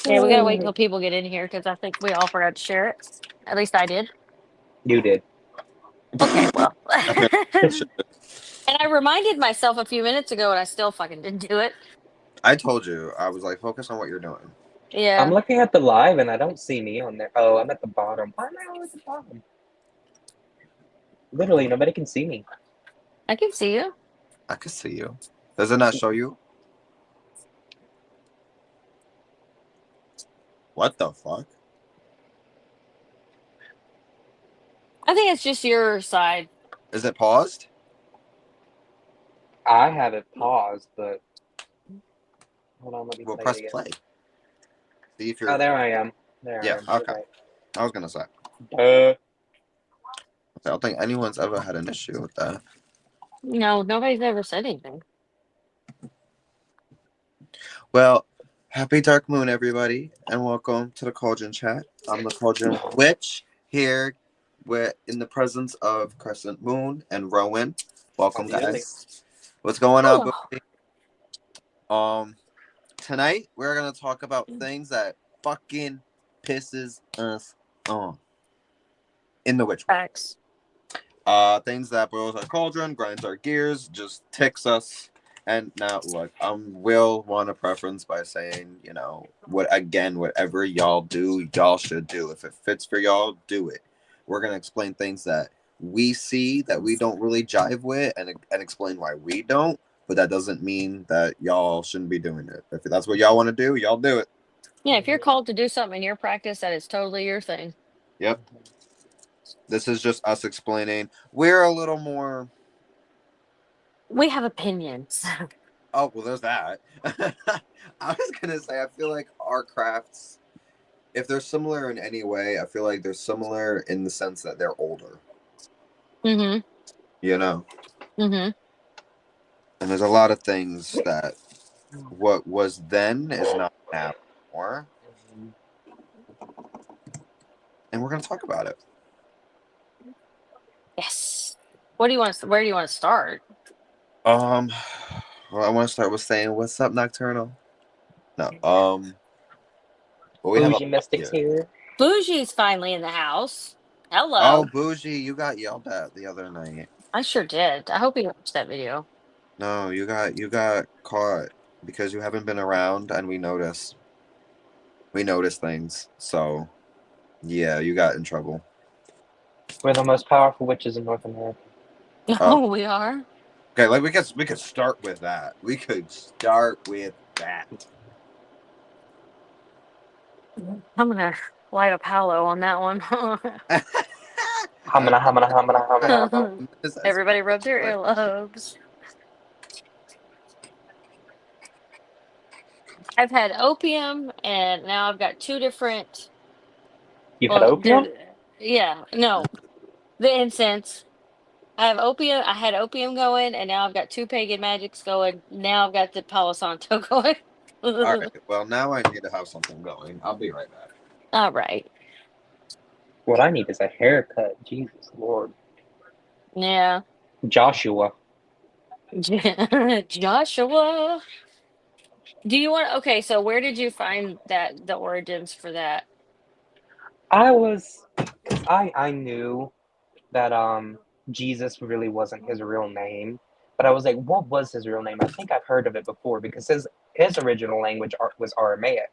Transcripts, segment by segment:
Yeah, we gotta wait until people get in here because I think we all forgot to share it. At least I did. You did. Okay, well. Apparently, And I reminded myself a few minutes ago and I still fucking didn't do it. I told you. I was like, focus on what you're doing. I'm Yeah. looking at the live and I don't see me on there. Oh, I'm at the bottom. Why am I always at the bottom? Literally, nobody can see me. I can see you. I could see you. Does it not show you? What the fuck? I think it's just your side. Is it paused? I have it paused, but hold on, let me Well, play it press again. play. See if Oh, you're. there I am. There I Yeah. am. You're Okay. right. I was gonna say. Duh. I don't think anyone's ever had an issue with that. No, nobody's ever said anything. Well, happy Dark Moon, everybody, and welcome to the Cauldron Chat. I'm the Cauldron Witch here with in the presence of Crescent Moon and Rowan. Welcome, guys. What's going on, Oh. Booty? Tonight we're gonna talk about things that fucking pisses us off in the witch world. Facts. Things that boils our cauldron, grinds our gears, just ticks us. And now, look, will want to preference by saying, whatever y'all do, y'all should do. If it fits for y'all, do it. We're gonna explain things that we see that we don't really jive with, and explain why we don't. But that doesn't mean that y'all shouldn't be doing it. If that's what y'all want to do, y'all do it. Yeah, if you're called to do something in your practice, that is totally your thing. Yep. This is just us explaining. We're a little more. We have opinions. Oh, well, there's that. I was gonna say, I feel like our crafts, if they're similar in any way, I feel like they're similar in the sense that they're older. Mm-hmm. You know, Mm-hmm. and there's a lot of things that what was then is not now anymore, and we're gonna talk about it. Yes. What do you want to, where do you want to start? Um, well, I want to start with saying, "What's up, Nocturnal?" No, well, we have a Bougie Mystics here. here. Bougie's finally in the house. Oh, Hello. Bougie, you got yelled at the other night. I sure did. I hope you watched that video. No, you got caught because you haven't been around, and we notice things. So yeah, you got in trouble. We're the most powerful witches in North America. Oh, Oh, we are. okay. Like we could start with that. We could start with that. I'm gonna light a palo on that one. Hamana, hamana, hamana, hamana, hamana. Everybody rub their earlobes. I've had opium, and now I've got two different. You had Well, opium? yeah, no, the incense. I have opium. I had opium going, and now I've got two pagan magics going. Now I've got the Palo Santo going. All right. Well, now I need to have something going. I'll be right back. All right. What I need is a haircut. Jesus Lord. Yeah. Joshua. Joshua. Do you want? Okay, so where did you find the origins for that? I knew that Jesus really wasn't his real name, but I was like, what was his real name? I think I've heard of it before because his original language was Aramaic,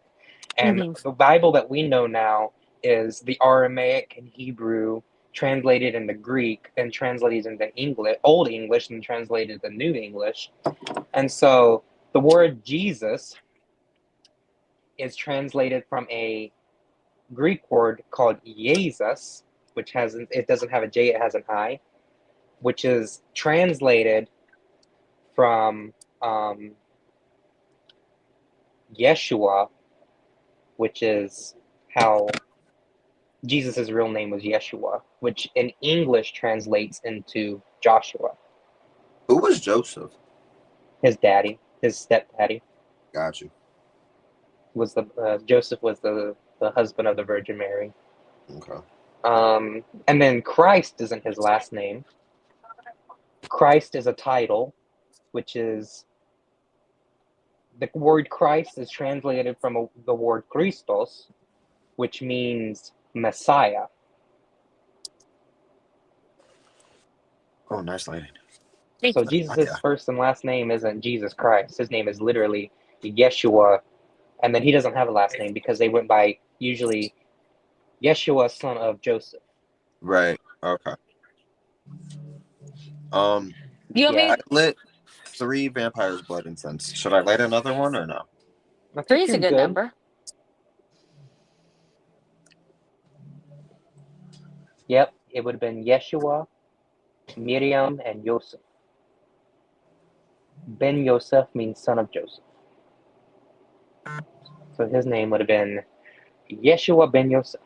and Hmm. the Bible that we know now is the Aramaic and Hebrew translated into Greek, then translated into English, Old English, and translated to New English, and so the word Jesus is translated from a Greek word called Jesus, which has it doesn't have a J, it has an I, which is translated from Yeshua, which is how Jesus' real name was Yeshua, which in English translates into Joshua, Who was Joseph? his daddy, his stepdaddy. Got you. Was the Joseph was the husband of the Virgin Mary. Okay. And then Christ isn't his last name. Christ is a title, which is The word Christ is translated from the word Christos, which means Messiah. Oh, nice lighting. So Jesus' first and last name isn't Jesus Christ. His name is literally Yeshua, and then he doesn't have a last name because they went by usually Yeshua, son of Joseph. Right. Okay. You want me? I lit 3 vampires' blood incense. Should I light another one or no? I think 3 is you're a good number. Yep, it would have been Yeshua, Miriam, and Yosef. Ben Yosef means son of Joseph. So his name would have been Yeshua ben Yosef.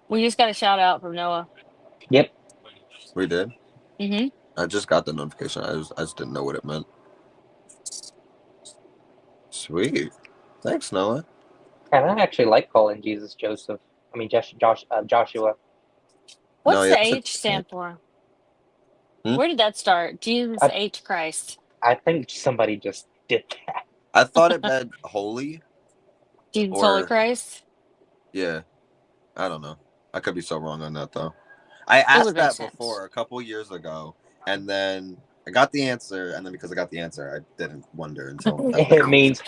We just got a shout out from Noah. Yep. We did? Mm-hmm. I just got the notification. I just didn't know what it meant. Sweet. Thanks, Noah. And I actually like calling Jesus Joseph. I mean, Joshua. What's the that's H stand for? Hmm? Where did that start? Jesus H Christ. I think somebody just did that. I thought it meant holy. Jesus Holy Christ. Yeah. I don't know. I could be so wrong on that, though. I asked that before a couple years ago, and then I got the answer, and then because I got the answer, I didn't wonder until It means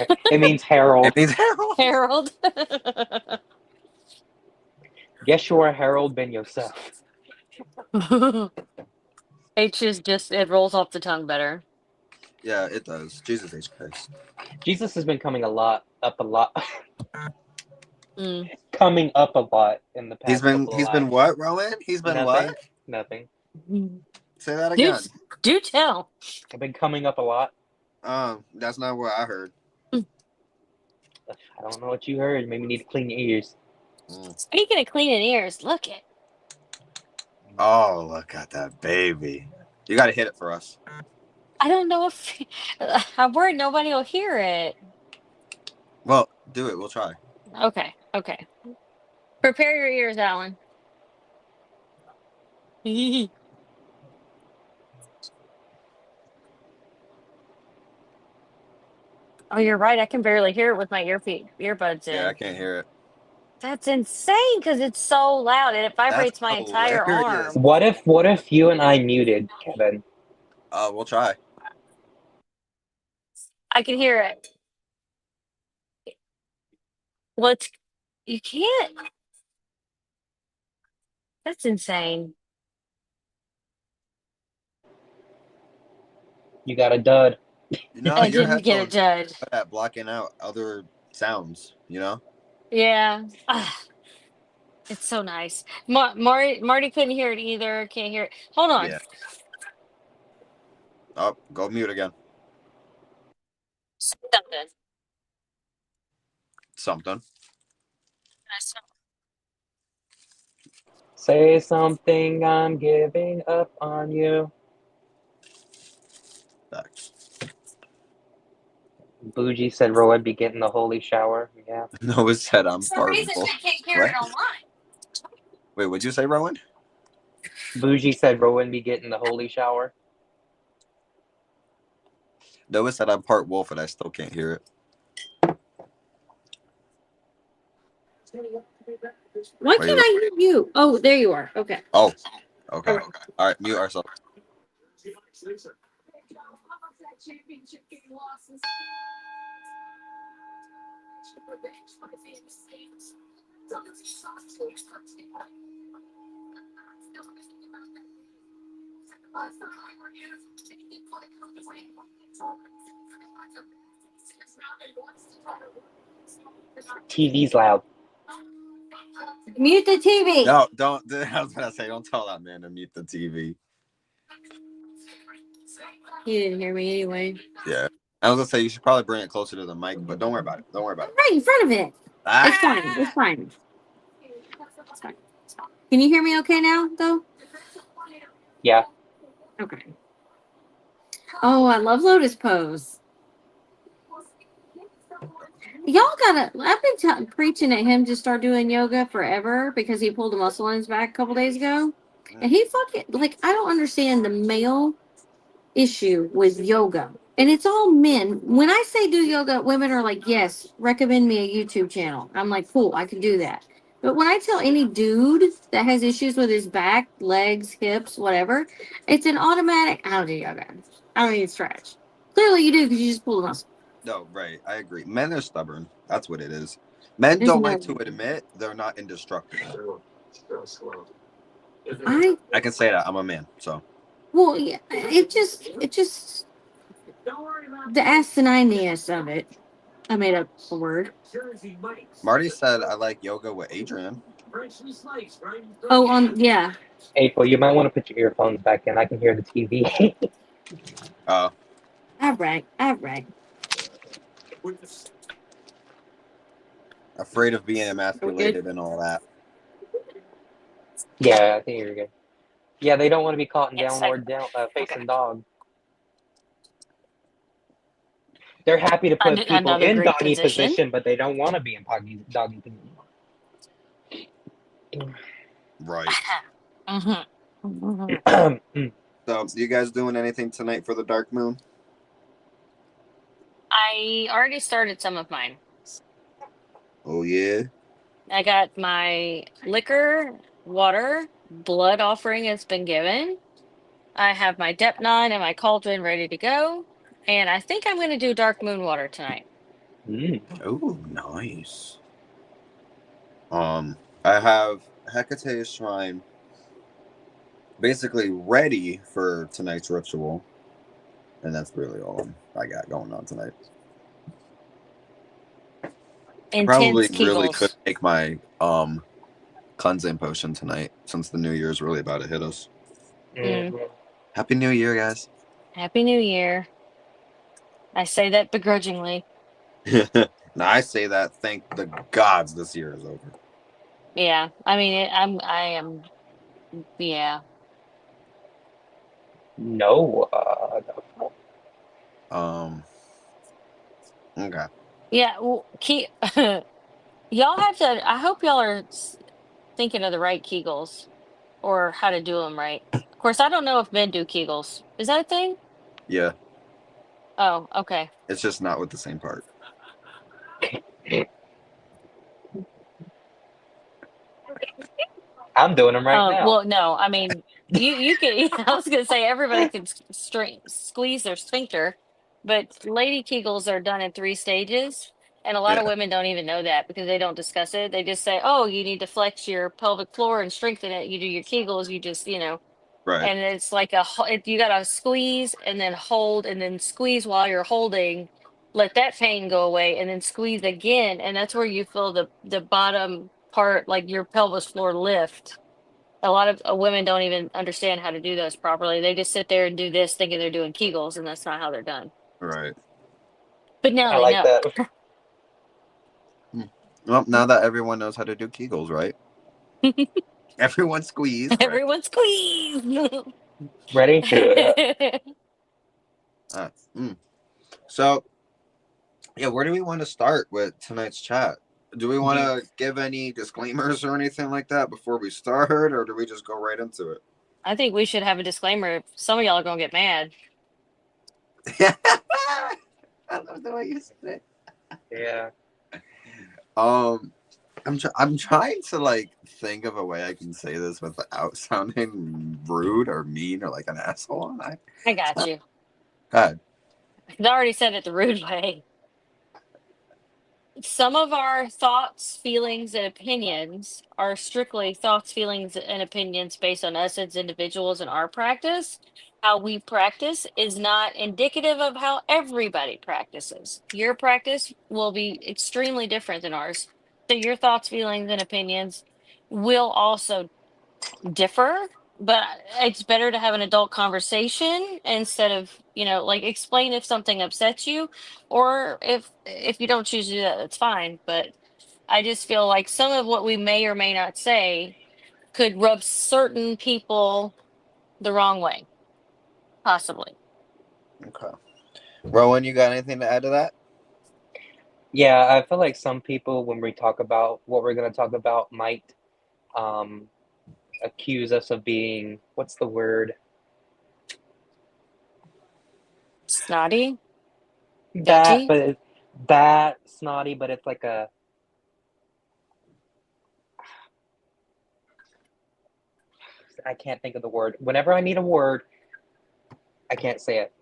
Harold. It means Harold. Harold. Yeshua Harold ben Yosef. H is just, it rolls off the tongue better. Yeah, it does. Jesus H Christ. Jesus has been coming up a lot. Mm. Coming up a lot in the past. He's been what, Rowan? He's been what? Nothing. Say that again. Do tell. I've been coming up a lot. That's not what I heard. I don't know what you heard. Maybe you need to clean your ears. Speaking of cleaning ears, look it. Oh, look at that baby. You got to hit it for us. I don't know if I'm worried nobody will hear it. Well, do it. We'll try. Okay. Prepare your ears, Alan. Oh, you're right. I can barely hear it with my earbuds in. Yeah, I can't hear it. That's insane because it's so loud and it vibrates my entire arm. What if you and I muted, Kevin? We'll try. I can hear it. You can't. That's insane. You got a dud. You know, I didn't get a dud. At blocking out other sounds, you know? Yeah. It's so nice. Marty couldn't hear it either. Can't hear it. Hold on. Yeah. Oh, go mute again. Something. Say something, I'm giving up on you. Thanks. Bougie said Rowan be getting the holy shower. Yeah. Noah said I'm part reason they can't hear it online. Wait, what'd you say, Rowan? Bougie said Rowan be getting the holy shower. Noah said I'm part wolf and I still can't hear it. Why can't I hear you? Oh, there you are. Okay. Oh, okay. All right, mute ourselves. TV's loud. Mute the TV. No, don't. I was gonna say, don't tell that man to mute the TV. He didn't hear me anyway. Yeah, I was gonna say you should probably bring it closer to the mic, but don't worry about it. Don't worry about it. Right in front of it. It's fine. It's fine. Can you hear me okay now, though? Yeah. Okay. Oh, I love Lotus Pose. Y'all gotta. I've been preaching at him to start doing yoga forever because he pulled a muscle in his back a couple days ago, and he fucking I don't understand the male issue with yoga. And it's all men. When I say do yoga, women are like, yes, recommend me a YouTube channel. I'm like, cool, I can do that. But when I tell any dude that has issues with his back, legs, hips, whatever, it's an automatic, I don't do yoga. I don't need to stretch. Clearly you do because you just pull the muscle. No, right. I agree. Men are stubborn. That's what it is. Men There's don't no like to admit they're not indestructible. I I can say that. I'm a man, so. well yeah, it just the asinine-ness of it. I made up a word. Marty said I like yoga with Adrian. Oh, yeah. April, you might want to put your earphones back in. I can hear the TV. Uh, All right. afraid of being Are we good? emasculated and all that. Yeah, I think you're good. Yeah, they don't want to be caught in Yes, downward facing dog. They're happy to put people another in great doggy position. position, but they don't want to be in doggy position. Right. Mm-hmm. So, you guys doing anything tonight for the dark moon? I already started some of mine. Oh, yeah? I got my liquor, water, blood offering has been given. I have my Depnon and my cauldron ready to go. And I think I'm going to do dark moon water tonight. Oh, nice. I have Hecate's Shrine basically ready for tonight's ritual. And that's really all I got going on tonight. I probably Intense really could Kegels. make my cleansing potion tonight since the new year is really about to hit us. Happy New Year, guys. Happy New Year. I say that begrudgingly. Now I say that thank the gods this year is over. Yeah. I mean, I am, yeah. No. Okay. Yeah. Well, y'all have to, I hope y'all are thinking of the right Kegels or how to do them right. Of course, I don't know if men do Kegels. Is that a thing? Yeah. Oh, okay. It's just not with the same part. I'm doing them right now. Well, no, I mean, you can, I was gonna say everybody can squeeze their sphincter, but lady Kegels are done in 3 stages. And a lot of Yeah. women don't even know that because they don't discuss it. They just say, oh, you need to flex your pelvic floor and strengthen it. You do your Kegels, you just, Right. and it's like you gotta squeeze and then hold and then squeeze while you're holding, let that pain go away and then squeeze again. And that's where you feel the bottom part, like your pelvis floor lift. A lot of women don't even understand how to do those properly. They just sit there and do this thinking they're doing Kegels, and that's not how they're done. Right. But now I they like know. that. Well, now that everyone knows how to do Kegels, right? Everyone squeeze. Right. Everyone squeeze. Ready? Do it. So, yeah, where do we want to start with tonight's chat? Do we want to give any disclaimers or anything like that before we start, or do we just go right into it? I think we should have a disclaimer. Some of y'all are gonna get mad. I love the way you said it. Yeah. I'm trying to like think of a way I can say this without sounding rude or mean or like an asshole. I got you. God. I already said it the rude way. Some of our thoughts, feelings, and opinions are strictly thoughts, feelings, and opinions based on us as individuals and our practice. How we practice is not indicative of how everybody practices. Your practice will be extremely different than ours. So your thoughts, feelings, and opinions will also differ, but it's better to have an adult conversation instead of, like explain if something upsets you, or if you don't choose to do that, that's fine. But I just feel like some of what we may or may not say could rub certain people the wrong way, possibly. Okay. Rowan, you got anything to add to that? Yeah, I feel like some people, when we talk about what we're going to talk about, might accuse us of being, what's the word? Snotty? That, Dodgy? but that snotty, but it's like a. I can't think of the word. Whenever I need a word, I can't say it.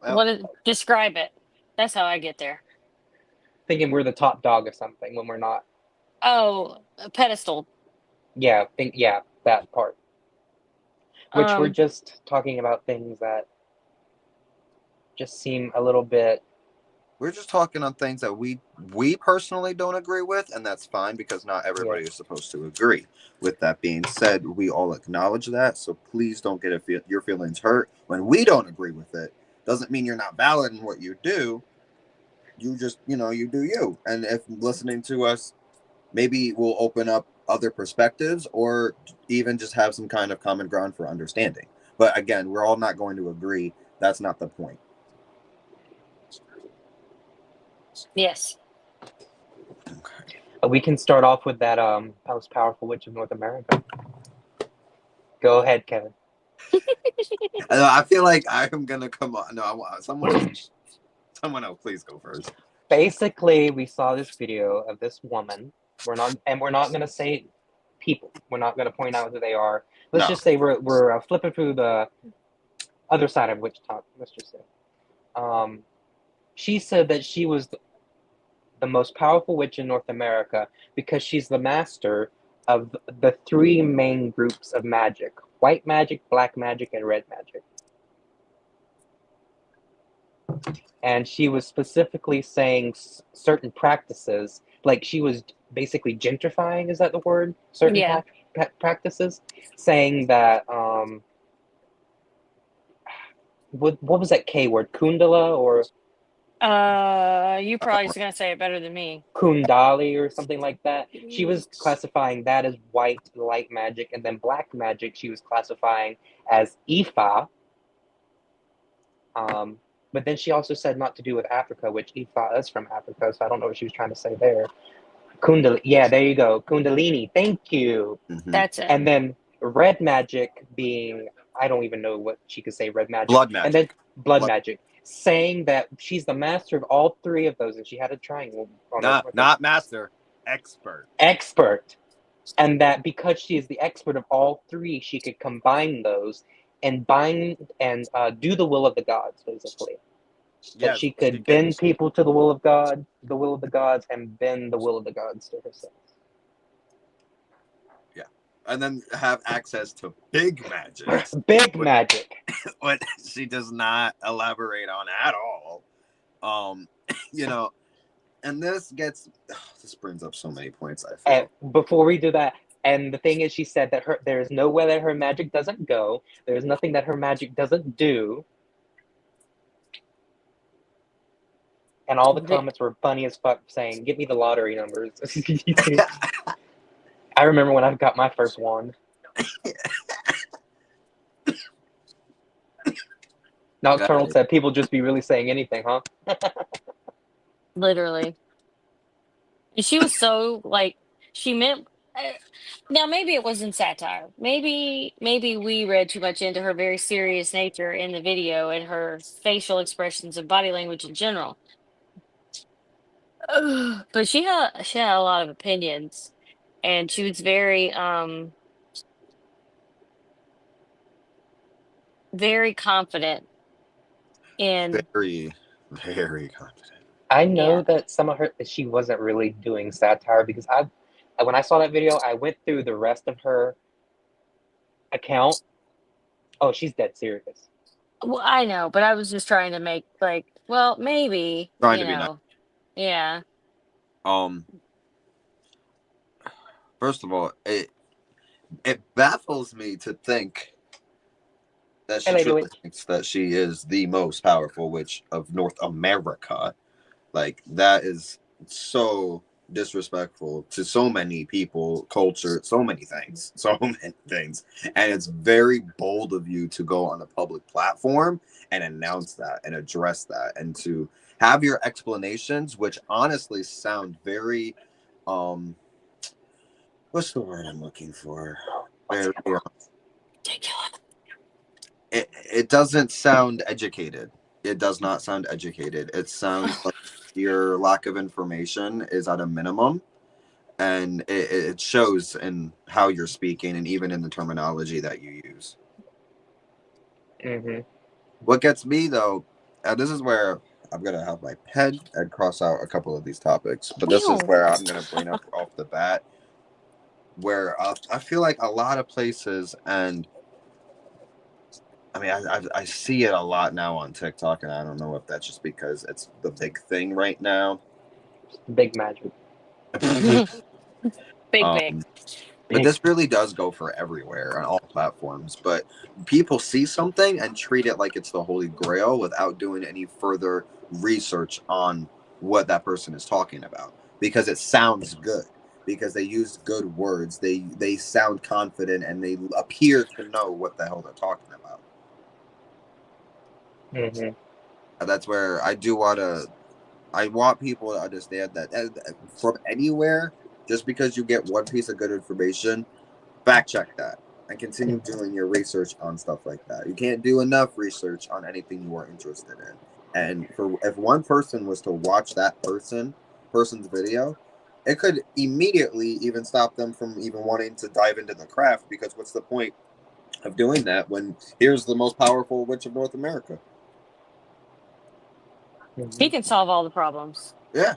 Well, Describe it. That's how I get there. Thinking we're the top dog of something when we're not. Oh, a pedestal. Yeah, that part. Which we're Um, just talking about things that just seem a little bit. we're just talking on things that we personally don't agree with, and that's fine because not Yeah. everybody is supposed to agree. With that being said, we all acknowledge that, so please don't get your feelings hurt when we don't agree with it. Doesn't mean you're not valid in what you do. You just, you do you. And if listening to us, maybe we'll open up other perspectives or even just have some kind of common ground for understanding. But again, we're all not going to agree. That's not the point. yes. We can start off with that most powerful witch of North America. Go ahead, Kevin. I feel like I am gonna come on. No, I want someone else. Someone else, please go first. Basically, we saw this video of this woman. We're not gonna say people. We're not gonna point out who they are. Let's No. just say we're flipping through the other side of Wichita. Let's just say. She said that she was the most powerful witch in North America because she's the master of the three main groups of magic: white magic, black magic, and red magic. And she was specifically saying certain practices, like she was basically gentrifying, is that the word? Certain Yeah. practices, saying that what was that K word, kundala or You probably just gonna say it better than me. kundali or something like that. She was classifying that as white light magic, and then black magic she was classifying as Ifa. But then she also said not to do with Africa, which Ifa is from Africa, so I don't know what she was trying to say there. Kundalini. Yeah, there you go. Kundalini. Thank you. Mm-hmm. That's it. And then red magic being, I don't even know what she could say, red magic. Blood And then magic. blood magic. Saying that she's the master of all three of those, and she had a triangle on her. Not master, expert. Expert. And that because she is the expert of all three, she could combine those and bind and do the will of the gods, basically. That Yes, she could bend people to the will of God, the will of the gods, and bend the will of the gods to herself. Yeah, and then have access to big magic. Big magic. What she does not elaborate on at all. And this brings up so many points. I feel. And before we do that, and the thing is, she said that there is nowhere that her magic doesn't go. There is nothing that her magic doesn't do. And all the comments were funny as fuck, saying, "Give me the lottery numbers." I remember when I got my first wand. Nocturnal said, "People just be really saying anything, huh?" Literally. And she was so like she meant. Now maybe it wasn't satire. Maybe we read too much into her very serious nature in the video and her facial expressions and body language in general. But she had a lot of opinions, and she was very confident in. Very, very confident. I know Yeah. that some of her she wasn't really doing satire because when I saw that video, I went through the rest of her account. Oh, she's dead serious. Well, I know, but I was just trying to make like, well, maybe, Trying to be nice. Yeah. First of all, it baffles me to think that she truly thinks that she is the most powerful witch of North America. Like, that is so disrespectful to so many people, culture, so many things. And it's very bold of you to go on a public platform and announce that and address that and to have your explanations, which honestly sound very, what's the word I'm looking for? Very, ridiculous. it doesn't sound educated. It does not sound educated. It sounds like your lack of information is at a minimum, and it shows in how you're speaking and even in the terminology that you use. Mm-hmm. What gets me though, and this is where I'm gonna have my pen and cross out a couple of these topics, but this is Ew. where I'm gonna bring up off the bat where I feel like a lot of places, and I mean, I see it a lot now on TikTok, and I don't know if that's just because it's the big thing right now. Big magic. Big. um, but Big. this really does go for everywhere on all platforms. But people see something and treat it like it's the holy grail without doing any further research on what that person is talking about because it sounds good. Because they use good words, they sound confident, and they appear to know what the hell they're talking about. Mm-hmm. And that's where I want people to understand that from anywhere, just because you get one piece of good information, fact check that and continue doing your research on stuff like that. You can't do enough research on anything you are interested in. And for if one person was to watch that person's video, it could immediately even stop them from even wanting to dive into the craft because what's the point of doing that when here's the most powerful witch of North America? Mm-hmm. He can solve all the problems. Yeah.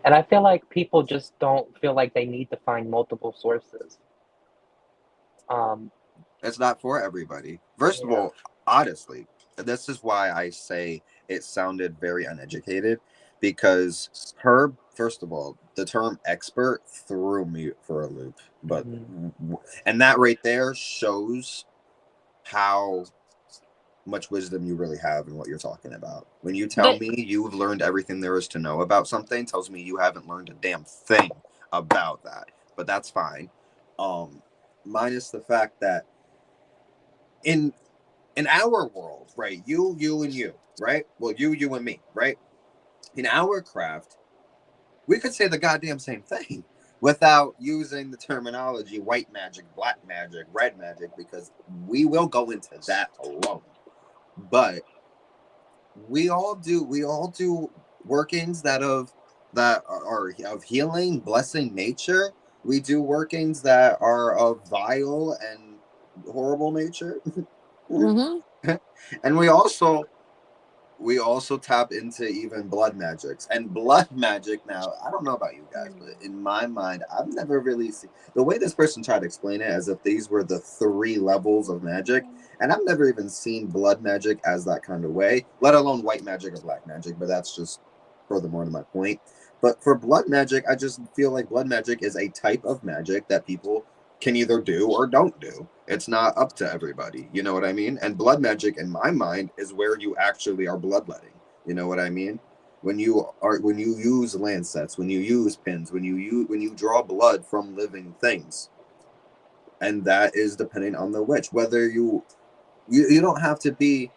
And I feel like people just don't feel like they need to find multiple sources. Um, It's not for everybody. First of yeah. all, honestly, this is why I say it sounded very uneducated because her, first of all, the term expert threw me for a loop. But, Mm-hmm. and that right there shows how much wisdom you really have in what you're talking about. When you tell But me you've learned everything there is to know about something, tells me you haven't learned a damn thing about that. But that's fine. Um, Minus the fact that in our world, right? You, and you, right? Well, you, and me, right? In our craft, we could say the goddamn same thing without using the terminology white magic, black magic, red magic, because we will go into that alone. But we all do workings that are of healing, blessing nature. We do workings that are of vile and horrible nature. mhm. And we also tap into even blood magics and blood magic. Now I don't know about you guys, but in my mind I've never really seen the way this person tried to explain it as if these were the three levels of magic, and I've never even seen blood magic as that kind of way, let alone white magic or black magic. But that's just furthermore to my point. But for blood magic, I just feel like blood magic is a type of magic that people can either do or don't do. It's not up to everybody. You know what I mean? And blood magic, in my mind, is where you actually are bloodletting. You know what I mean? When you use lancets, when you use pins, when you draw blood from living things, and that is depending on the witch. Whether you don't have to be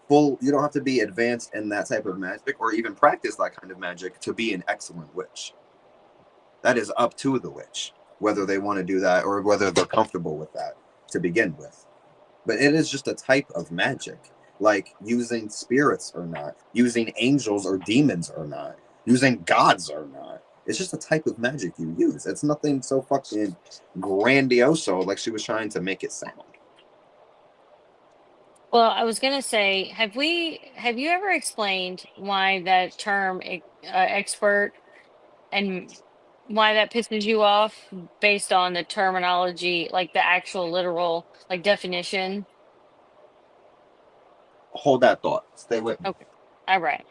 full, you don't have to be advanced in that type of magic or even practice that kind of magic to be an excellent witch. That is up to the witch whether they want to do that or whether they're comfortable with that to begin with. But it is just a type of magic, like using spirits or not, using angels or demons or not, using gods or not. It's just a type of magic you use. It's nothing so fucking grandioso like she was trying to make it sound. Well, I was gonna say, have you ever explained why that term expert and why that pisses you off based on the terminology, like the actual literal like definition? Hold that thought. Stay with me. Okay. All right.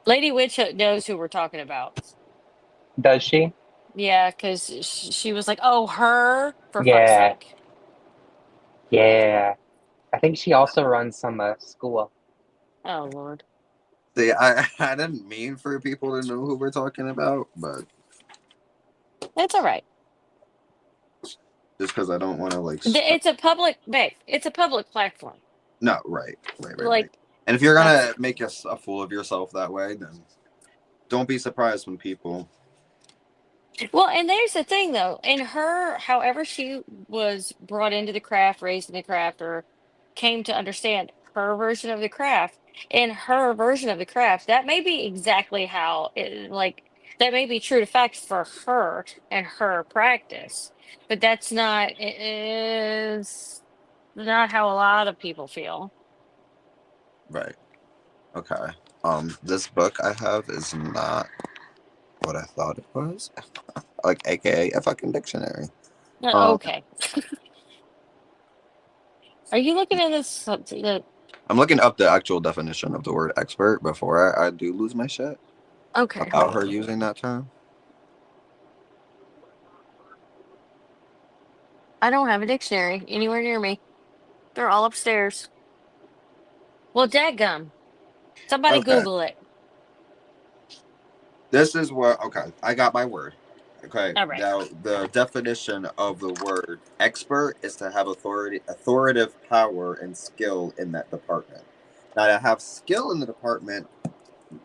Lady Witch knows who we're talking about. Does she? Yeah, because she was like, "Oh, her," for fuck's Yeah. sake. Yeah. I think she also runs some school. Oh Lord. See, I didn't mean for people to know who we're talking about, but It's all right. just because I don't want to like It's a public, babe. It's a public platform. no, right, right, right, Like right. And if you're That's gonna make a fool of yourself that way, then don't be surprised when people. well, and there's the thing though, in her, however she was brought into the craft, raised in the craft, or came to understand her version of the craft, in her version of the craft, that may be exactly how it, like, that may be true to fact for her and her practice, but that's not, it is not how a lot of people feel. Right. Okay. This book I have is not what I thought it was. Like, AKA a fucking dictionary. Um, Okay. Are you looking at this? I'm looking up the actual definition of the word expert before I do lose my shit Okay, hold about her on. using that term. I don't have a dictionary anywhere near me. They're all upstairs. Well, dadgum. Somebody Okay. Google it. This is what, okay, I got my word. Okay, All right. now the definition of the word expert is to have authoritative power and skill in that department. Now, to have skill in the department,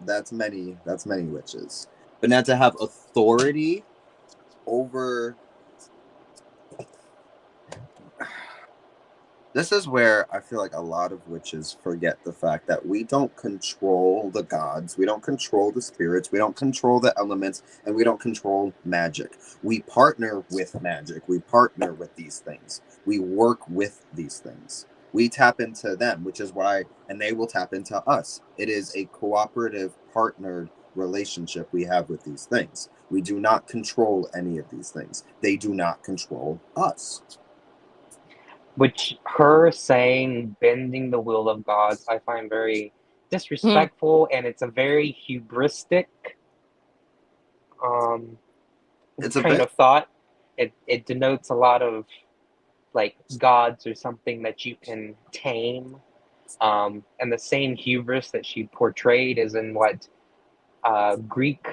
that's many witches. But now to have authority over, this is where I feel like a lot of witches forget the fact that we don't control the gods, we don't control the spirits, we don't control the elements, and we don't control magic. We partner with magic, we partner with these things, we work with these things. We tap into them, which is why, and they will tap into us. It is a cooperative, partnered relationship we have with these things. We do not control any of these things, they do not control us. Which her saying bending the will of gods, I find very Hmm. disrespectful, and it's a very hubristic um, It's a train bit. of thought. It denotes a lot of like gods or something that you can tame. And the same hubris that she portrayed is in what Greek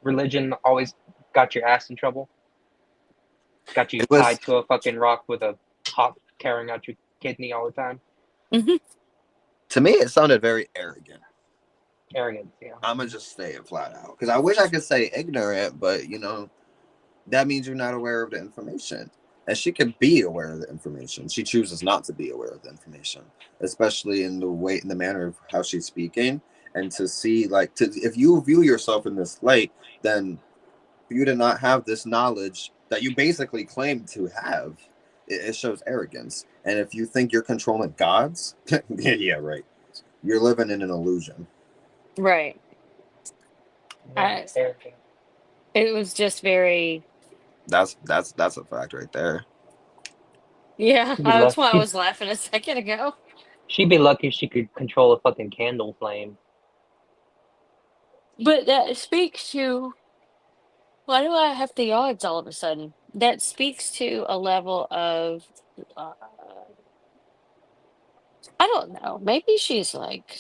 religion always got your ass in trouble, got you It was tied to a fucking rock with a hawk tearing out your kidney all the time. Hmm. to me, it sounded very arrogant. Arrogance, yeah. I'm gonna just say it flat out because I wish I could say ignorant, but that means you're not aware of the information. And she could be aware of the information. She chooses not to be aware of the information, especially in the way, in the manner of how she's speaking. And to see, like, if you view yourself in this light, then for you to not have this knowledge that you basically claim to have, it shows arrogance. And if you think you're controlling gods, yeah, right, you're living in an illusion. Right. Yeah, I, arrogant. it was just very, That's a fact right there. yeah, She'd be that's why I lucky. was laughing a second ago. She'd be lucky if she could control a fucking candle flame. But that speaks to, why do I have the odds all of a sudden? That speaks to a level of, uh, I don't know. Maybe she's like,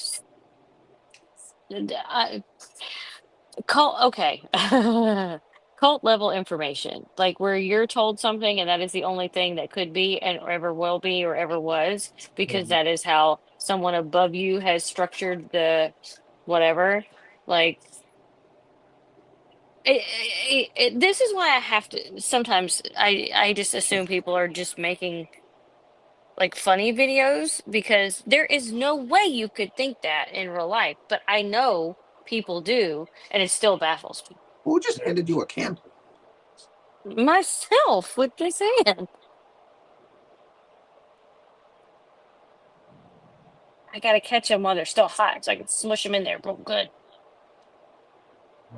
I, cult, okay. Cult level information, like where you're told something and that is the only thing that could be and or ever will be or ever was, because Mhm. that is how someone above you has structured the whatever. Like, this is why I have to sometimes I just assume people are just making like funny videos because there is no way you could think that in real life, but I know people do, and it still baffles me. Who just handed you a candle? Myself, what they saying? I gotta catch them while they're still hot so I can smush them in there real good.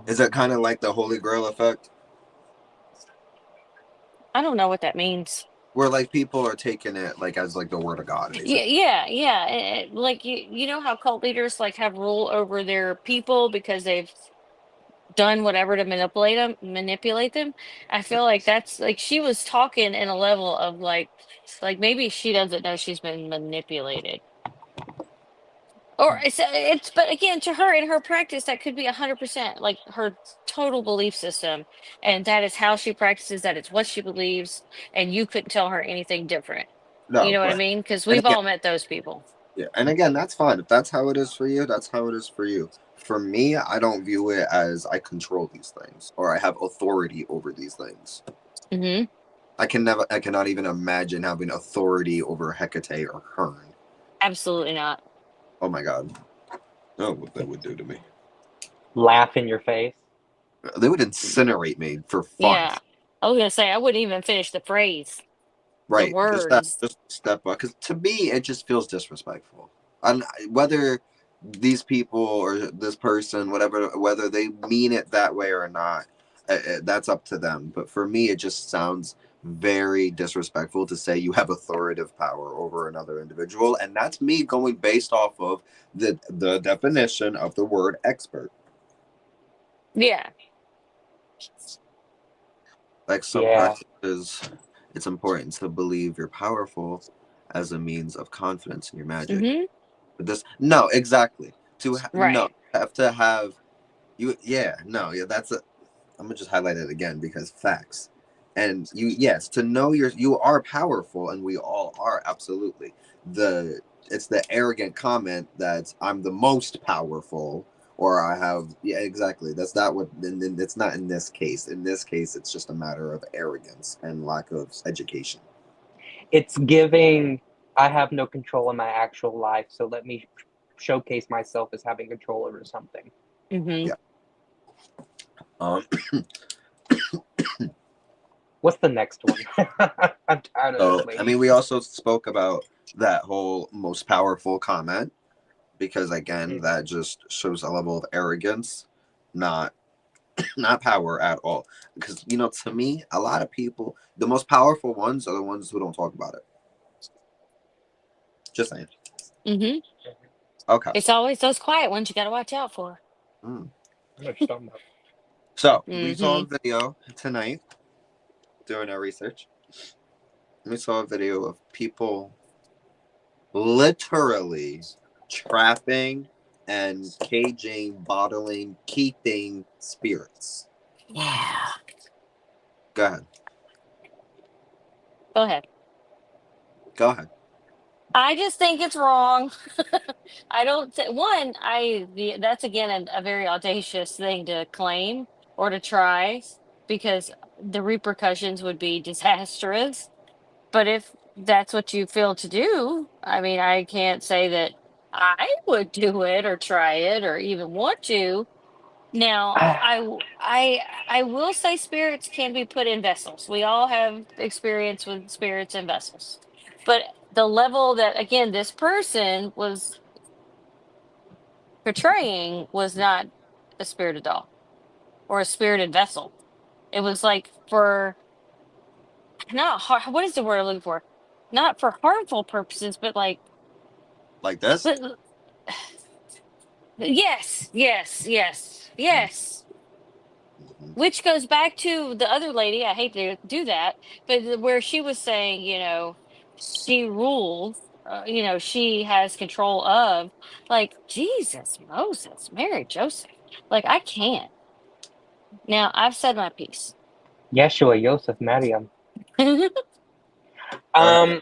Is it kind of like the Holy Grail effect, I don't know what that means. where like people are taking it like as like the word of God, Yeah, basically? yeah. Like you know how cult leaders like have rule over their people because they've done whatever to manipulate them. I feel like that's like she was talking in a level of like maybe she doesn't know she's been manipulated. Or it's but again to her in her practice that could be 100% like her total belief system, and that is how she practices, that it's what she believes, and you couldn't tell her anything different. You No, know what I but mean? Because and we've again, all met those people. Yeah, and again, that's fine. If that's how it is for you, that's how it is for you. For me, I don't view it as I control these things or I have authority over these things. Mm-hmm. I cannot even imagine having authority over Hecate or Hearn. Absolutely not. Oh my god. Oh, what that would do to me. Laugh in your face. They would incinerate me for fun. Yeah. I was gonna say I wouldn't even finish the phrase, the Right. words. Just step up. Because to me, it just feels disrespectful. And whether these people or this person, whatever, whether they mean it that way or not, that's up to them. But for me, it just sounds very disrespectful to say you have authoritative power over another individual. And that's me going based off of the definition of the word expert. Yeah. Like some Yeah. practices, it's important to believe you're powerful as a means of confidence in your magic. Mm-hmm. But this, no, exactly. No, Right. you have to have you. Yeah, no, yeah. That's a. I'm gonna just highlight it again because facts. And yes, to know you are powerful, and we all are absolutely. It's the arrogant comment that I'm the most powerful, or I have. Yeah, exactly. That's not what. And it's not in this case. In this case, it's just a matter of arrogance and lack of education. It's giving, I have no control in my actual life, so let me showcase myself as having control over something. Mm-hmm. Yeah. Um. What's the next one? I'm tired of this So I lady. mean, we also spoke about that whole most powerful comment because again, Mhm. that just shows a level of arrogance, not not power at all. Because to me, a lot of people, the most powerful ones are the ones who don't talk about it. Just saying. Mm-hmm. Okay. It's always those quiet ones you gotta watch out for. Mm. I know what you're talking about. So we saw Mm-hmm. a video tonight doing our research. We saw a video of people literally trapping and caging, bottling, keeping spirits. Yeah. Go ahead. Go ahead. Go ahead. I just think it's wrong. I don't one, that's again a very audacious thing to claim or to try because the repercussions would be disastrous. But if that's what you feel to do, I mean, I can't say that I would do it or try it or even want to. Now, I will say spirits can be put in vessels. We all have experience with spirits and vessels. But the level that again this person was portraying was not a spirited doll or a spirited vessel. It was like for not what is the word I'm looking for? Not for harmful purposes, but like Like this? but yes, yes, yes, yes. Mm-hmm. Which goes back to the other lady. I hate to do that, but where she was saying, she rules. She has control of. Like Jesus, Moses, Mary, Joseph. Like I can't. Now I've said my piece. Yeshua, Yosef, Mariam. Mm-hmm. Go ahead. Um,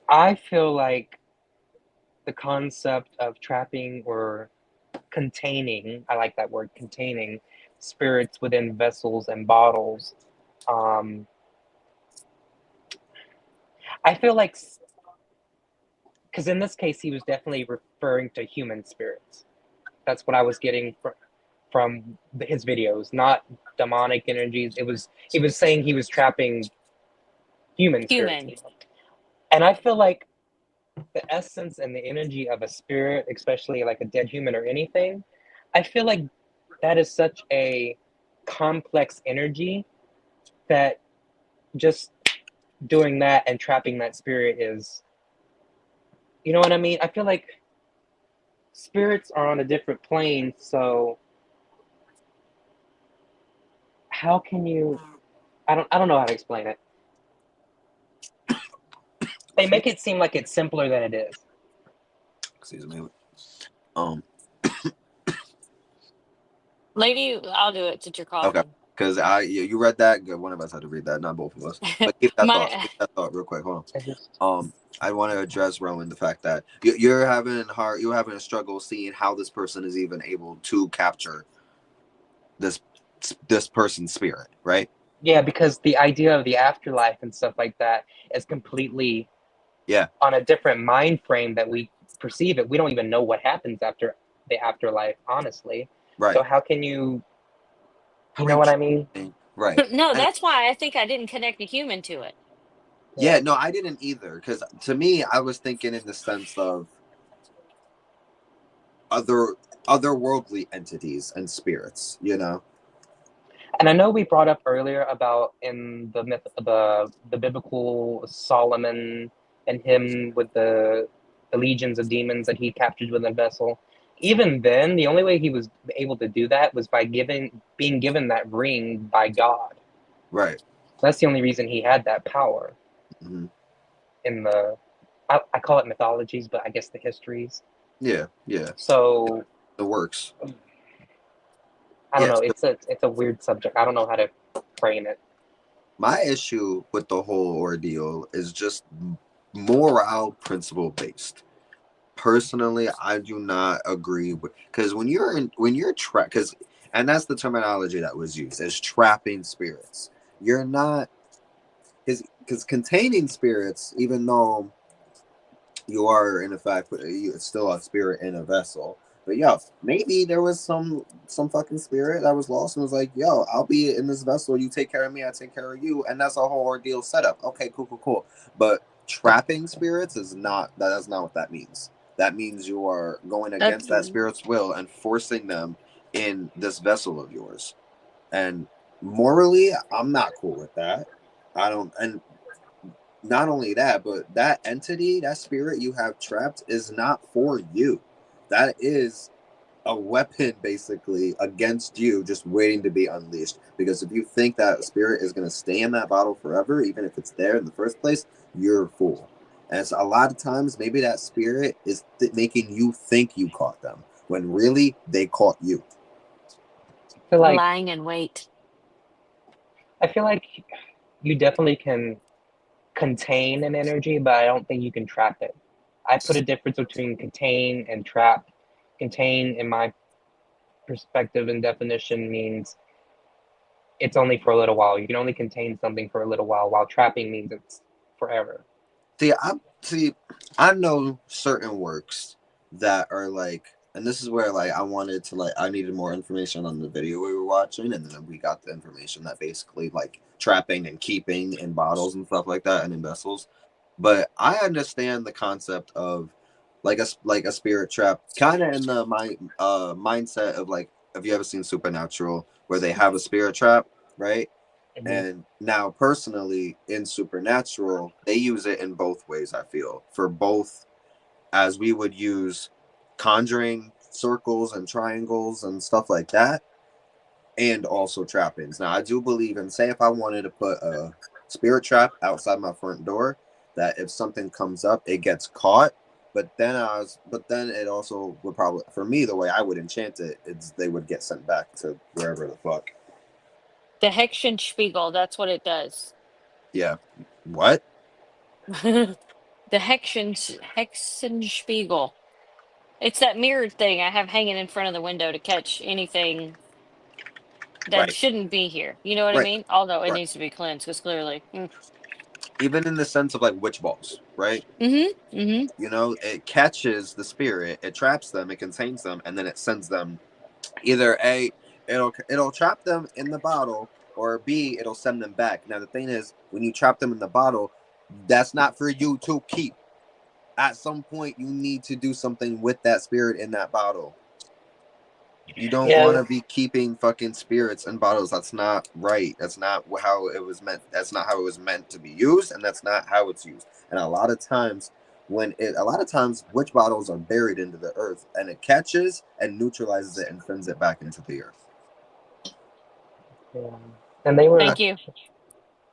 I feel like the concept of trapping or containing, I like that word, containing spirits within vessels and bottles. Um, I feel like, because in this case, he was definitely referring to human spirits. That's what I was getting from his videos, not demonic energies. He was saying he was trapping human spirits, Human. and I feel like the essence and the energy of a spirit, especially like a dead human or anything, I feel like that is such a complex energy that just doing that and trapping that spirit is, you know what I mean? I feel like spirits are on a different plane, so how can you I don't know how to explain it. They make it seem like it's simpler than it is. Excuse me. Um. Lady, I'll do it since you're Okay. coughing. Because you read that. Good. One of us had to read that, not both of us. But keep that thought. My Keep that thought real quick. Hold I just on. I want to address Rowan the fact that you're having a struggle seeing how this person is even able to capture this this person's spirit, right? yeah, because the idea of the afterlife and stuff like that is completely Yeah. on a different mind frame that we perceive it. We don't even know what happens after the afterlife, honestly. So Right. how can you How are know you what I mean? right? no, And that's why I think I didn't connect a human to it. yeah, Yeah. no, I didn't either. Because to me, I was thinking in the sense of other otherworldly entities and spirits. You know. And I know we brought up earlier about in the myth, the biblical Solomon and him with the legions of demons that he captured with a vessel. Even then, the only way he was able to do that was by being given that ring by God. Right. That's the only reason he had that power Hmm. in the I call it mythologies, but I guess the histories. Yeah. Yeah. So The works. I don't Yes. know. It's a weird subject. I don't know how to frame it. My issue with the whole ordeal is just morale principle based. Personally, I do not agree with because when you're trapped because and that's the terminology that was used as trapping spirits. You're not because containing spirits, even though you are in effect it's still a spirit in a vessel. But yo, maybe there was some fucking spirit that was lost and was like, yo, I'll be in this vessel, you take care of me, I take care of you, and that's a whole ordeal setup. Okay, cool. But trapping spirits is not that's not what that means. That means you are going That against that spirit's will and forcing them in this vessel of yours. And morally, I'm not cool with that. I don't and not only that, but that entity, that spirit you have trapped is not for you. That is a weapon basically against you, just waiting to be unleashed. Because if you think that spirit is going to stay in that bottle forever, even if it's there in the first place, you're a fool. And so a lot of times, maybe that spirit is making you think you caught them when really they caught you. I feel like lying in wait. I feel like you definitely can contain an energy, but I don't think you can trap it. I put a difference between contain and trap. Contain, in my perspective and definition, means it's only for a little while. You can only contain something for a little while trapping means it's forever. See, I know certain works that are like, and this is where like I wanted to like I needed more information on the video we were watching, and then we got the information that basically like trapping and keeping in bottles and stuff like that and in vessels. But I understand the concept of like a spirit trap, kind of in the mindset of like, have you ever seen Supernatural where they have a spirit trap, right? Mm-hmm. And now, personally, in Supernatural, they use it in both ways, I feel. For both, as we would use conjuring circles and triangles and stuff like that, and also trappings. Now, I do believe in, say, if I wanted to put a spirit trap outside my front door, that if something comes up, it gets caught. But then it also would probably, for me, the way I would enchant it is they would get sent back to wherever the fuck. The Hexenspiegel, that's what it does. Yeah. What? The Hexenspiegel. It's that mirrored thing I have hanging in front of the window to catch anything that Right. shouldn't be here. You know what I Right. mean? Although it Right. needs to be cleansed because clearly. Even in the sense of like witch balls, right? Mm-hmm. Mm-hmm. You know, it catches the spirit, it traps them, it contains them, and then it sends them either A, it'll trap them in the bottle, or B, it'll send them back. Now the thing is, when you trap them in the bottle, that's not for you to keep. At some point, you need to do something with that spirit in that bottle. You don't want Yeah, to be keeping fucking spirits in bottles. That's not right. That's not how it was meant. That's not how it was meant to be used, and that's not how it's used. And a lot of times, a lot of times, witch bottles are buried into the earth, and it catches and neutralizes it and sends it back into the earth. yeah. And they were Thank you.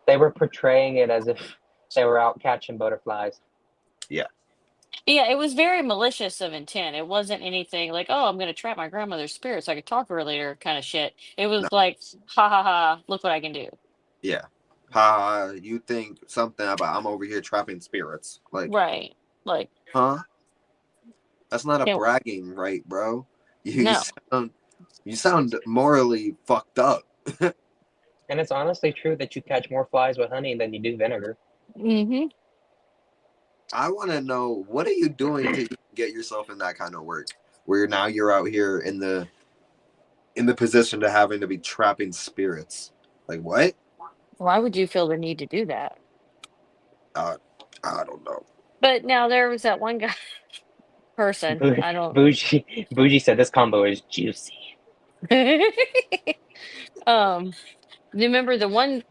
they were portraying it as if they were out catching butterflies. Yeah, Yeah, it was very malicious of intent. It wasn't anything like, "Oh, I'm gonna trap my grandmother's spirit so I could talk to her later," kind of shit. It No. was like, "Ha ha ha! Look what I can do." Yeah. You think something about I'm over here trapping spirits. Like, Right. Like, huh? That's not a you know, bragging right, bro. You no. sound morally fucked up. And it's honestly true that you catch more flies with honey than you do vinegar. Hmm. I want to know, what are you doing to get yourself in that kind of work where now you're out here in the position to having to be trapping spirits? Like what? Why would you feel the need to do that? Uh, I don't know. But now there was that one guy person. I don't. Bougie said this combo is juicy. um, remember the one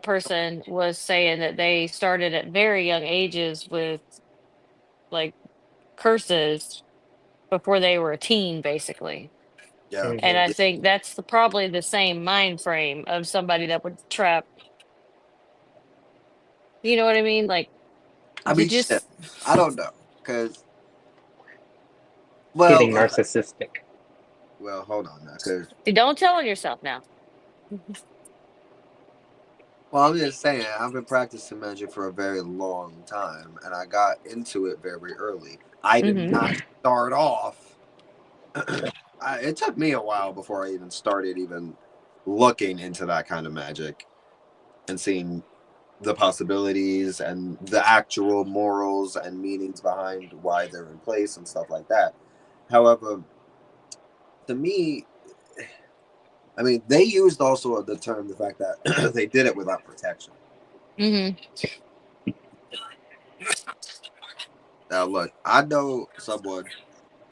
person was saying that they started at very young ages with like curses before they were a teen, basically. Yeah. And I Hmm. Yeah. think that's probably the same mind frame of somebody that would trap. You know what I mean? Like I you mean, shit. just I don't know, cause well, Getting narcissistic. well, hold on now, cause you don't tell on yourself now. well, I'm just saying, I've been practicing magic for a very long time, and I got into it very early. I did Hmm. not start off. It took me a while before I even started even looking into that kind of magic and seeing the possibilities and the actual morals and meanings behind why they're in place and stuff like that. However, to me, I mean, they used also the term the fact that they did it without protection. Hmm. Now, look, I know someone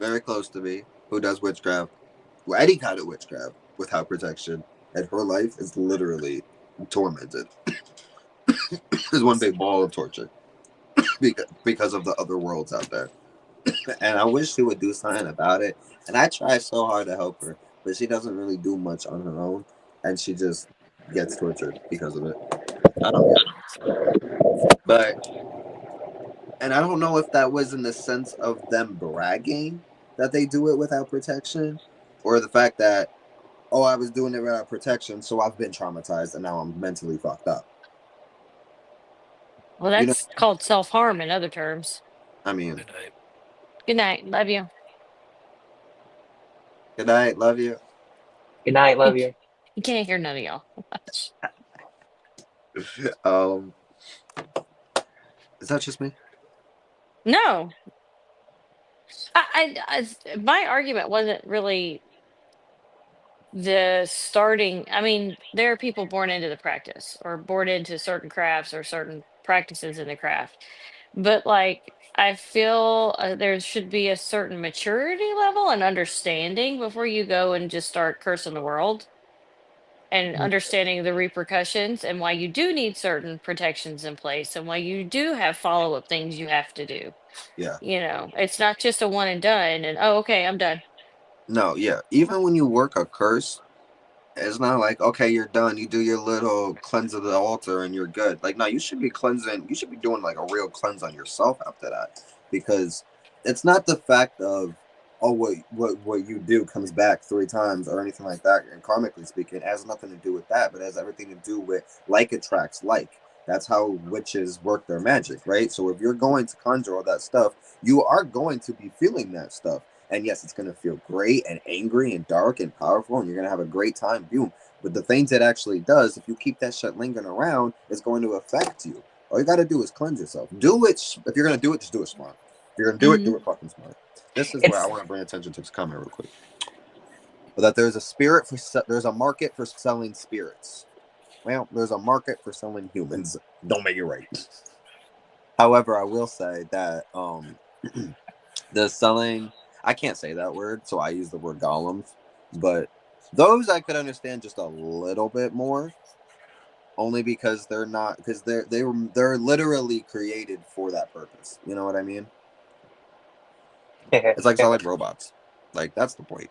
very close to me who does witchcraft, well, any kind of witchcraft without protection, and her life is literally tormented. It's one big ball of torture because of the other worlds out there. And I wish she would do something about it. And I try so hard to help her, but she doesn't really do much on her own, and she just gets tortured because of it. I don't get it. But and I don't know if that was in the sense of them bragging that they do it without protection, or the fact that, oh, I was doing it without protection, so I've been traumatized and now I'm mentally fucked up. Well, You know, that's called self harm in other terms. I mean, Good night. Love you. good night, love you. Good night, You, love you. you can't hear none of y'all. um, is that just me? No, my argument wasn't really the starting. I mean, there are people born into the practice or born into certain crafts or certain practices in the craft. But like, I feel there should be a certain maturity level and understanding before you go and just start cursing the world and understanding the repercussions and why you do need certain protections in place and why you do have follow-up things you have to do. Yeah. You know, it's not just a one and done and oh, okay, I'm done. No, yeah. Even when you work a curse, it's not like, okay, you're done. You do your little cleanse of the altar and you're good. Like, no, you should be cleansing. You should be doing like a real cleanse on yourself after that, because it's not the fact of, oh, what you do comes back 3 times or anything like that. And karmically speaking, it has nothing to do with that, but it has everything to do with like attracts like. That's how witches work their magic, right? So if you're going to conjure all that stuff, you are going to be feeling that stuff. And yes, it's going to feel great and angry and dark and powerful, and you're going to have a great time. Boom. But the things it actually does, if you keep that shit lingering around, it's going to affect you. All you got to do is cleanse yourself. Do it. If you're going to do it, just do it smart. If you're going to do Mhm. it fucking smart. This is where I It's want to bring attention to this comment real quick. But that there's a market for selling spirits. Well, there's a market for selling humans. Don't make it right. However, I will say that the selling, I can't say that word, so I use the word golems, but those I could understand just a little bit more, only because they're literally created for that purpose. You know what I mean? It's like selling robots. Like, that's the point.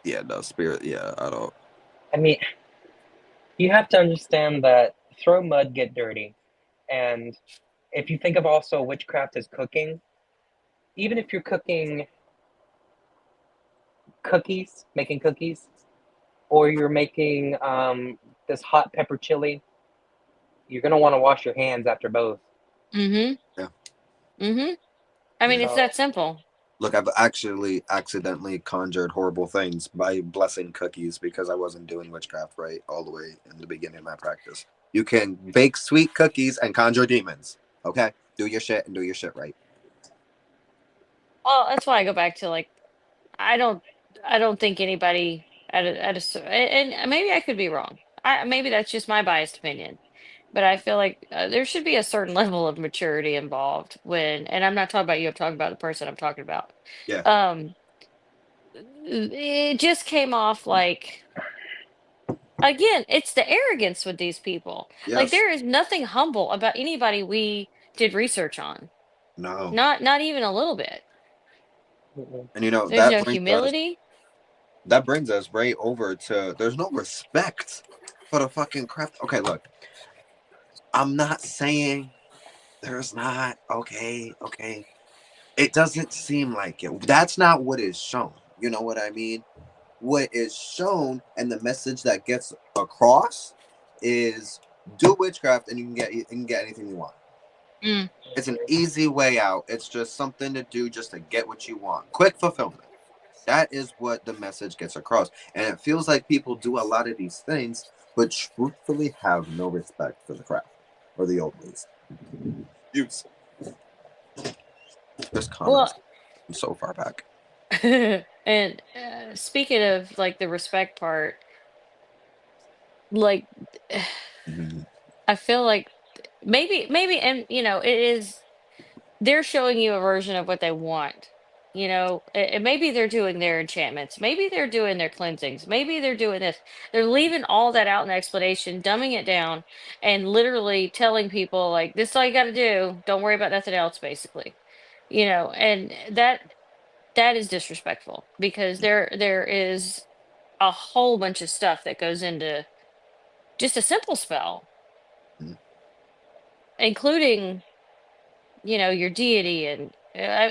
Yeah, no spirit. Yeah, I don't. I mean, you have to understand that throw mud, get dirty, and if you think of also witchcraft as cooking, even if you're cooking cookies, making cookies, or you're making this hot pepper chili, you're gonna want to wash your hands after both. Mm-hmm. Yeah. Mm-hmm. I mean, it's So, that simple. Look, I've actually accidentally conjured horrible things by blessing cookies because I wasn't doing witchcraft right all the way in the beginning of my practice. You can bake sweet cookies and conjure demons. Okay? Do your shit and do your shit right. Well, that's why I go back to like I don't I don't think anybody and maybe I could be wrong. Maybe that's just my biased opinion. But I feel like there should be a certain level of maturity involved when, and I'm not talking about you, I'm talking about the person I'm talking about. Yeah. Um, it just came off like, again, it's the arrogance with these people. Like Yes. there is nothing humble about anybody we did research on. No. Not even a little bit. And you know, There's no humility. that brings us right over to there's no respect for the fucking craft. Okay, look. I'm not saying there's not. Okay, okay. It doesn't seem like it. That's not what is shown. You know what I mean? What is shown and the message that gets across is do witchcraft and you can get anything you want. Mm. It's an easy way out. It's just something to do just to get what you want. Quick fulfillment. That is what the message gets across. And it feels like people do a lot of these things, but truthfully have no respect for the craft or the old ways. Use. This Well, Connor's so far back. and speaking of like the respect part, like Mhm. I feel like maybe, and it is they're showing you a version of what they want. And maybe they're doing their enchantments, maybe they're doing their cleansings, maybe they're doing this. They're leaving all that out in the explanation, dumbing it down, and literally telling people like this is all you got to do. Don't worry about nothing else, basically. And that is disrespectful because there is a whole bunch of stuff that goes into just a simple spell, Mhm. including your deity, and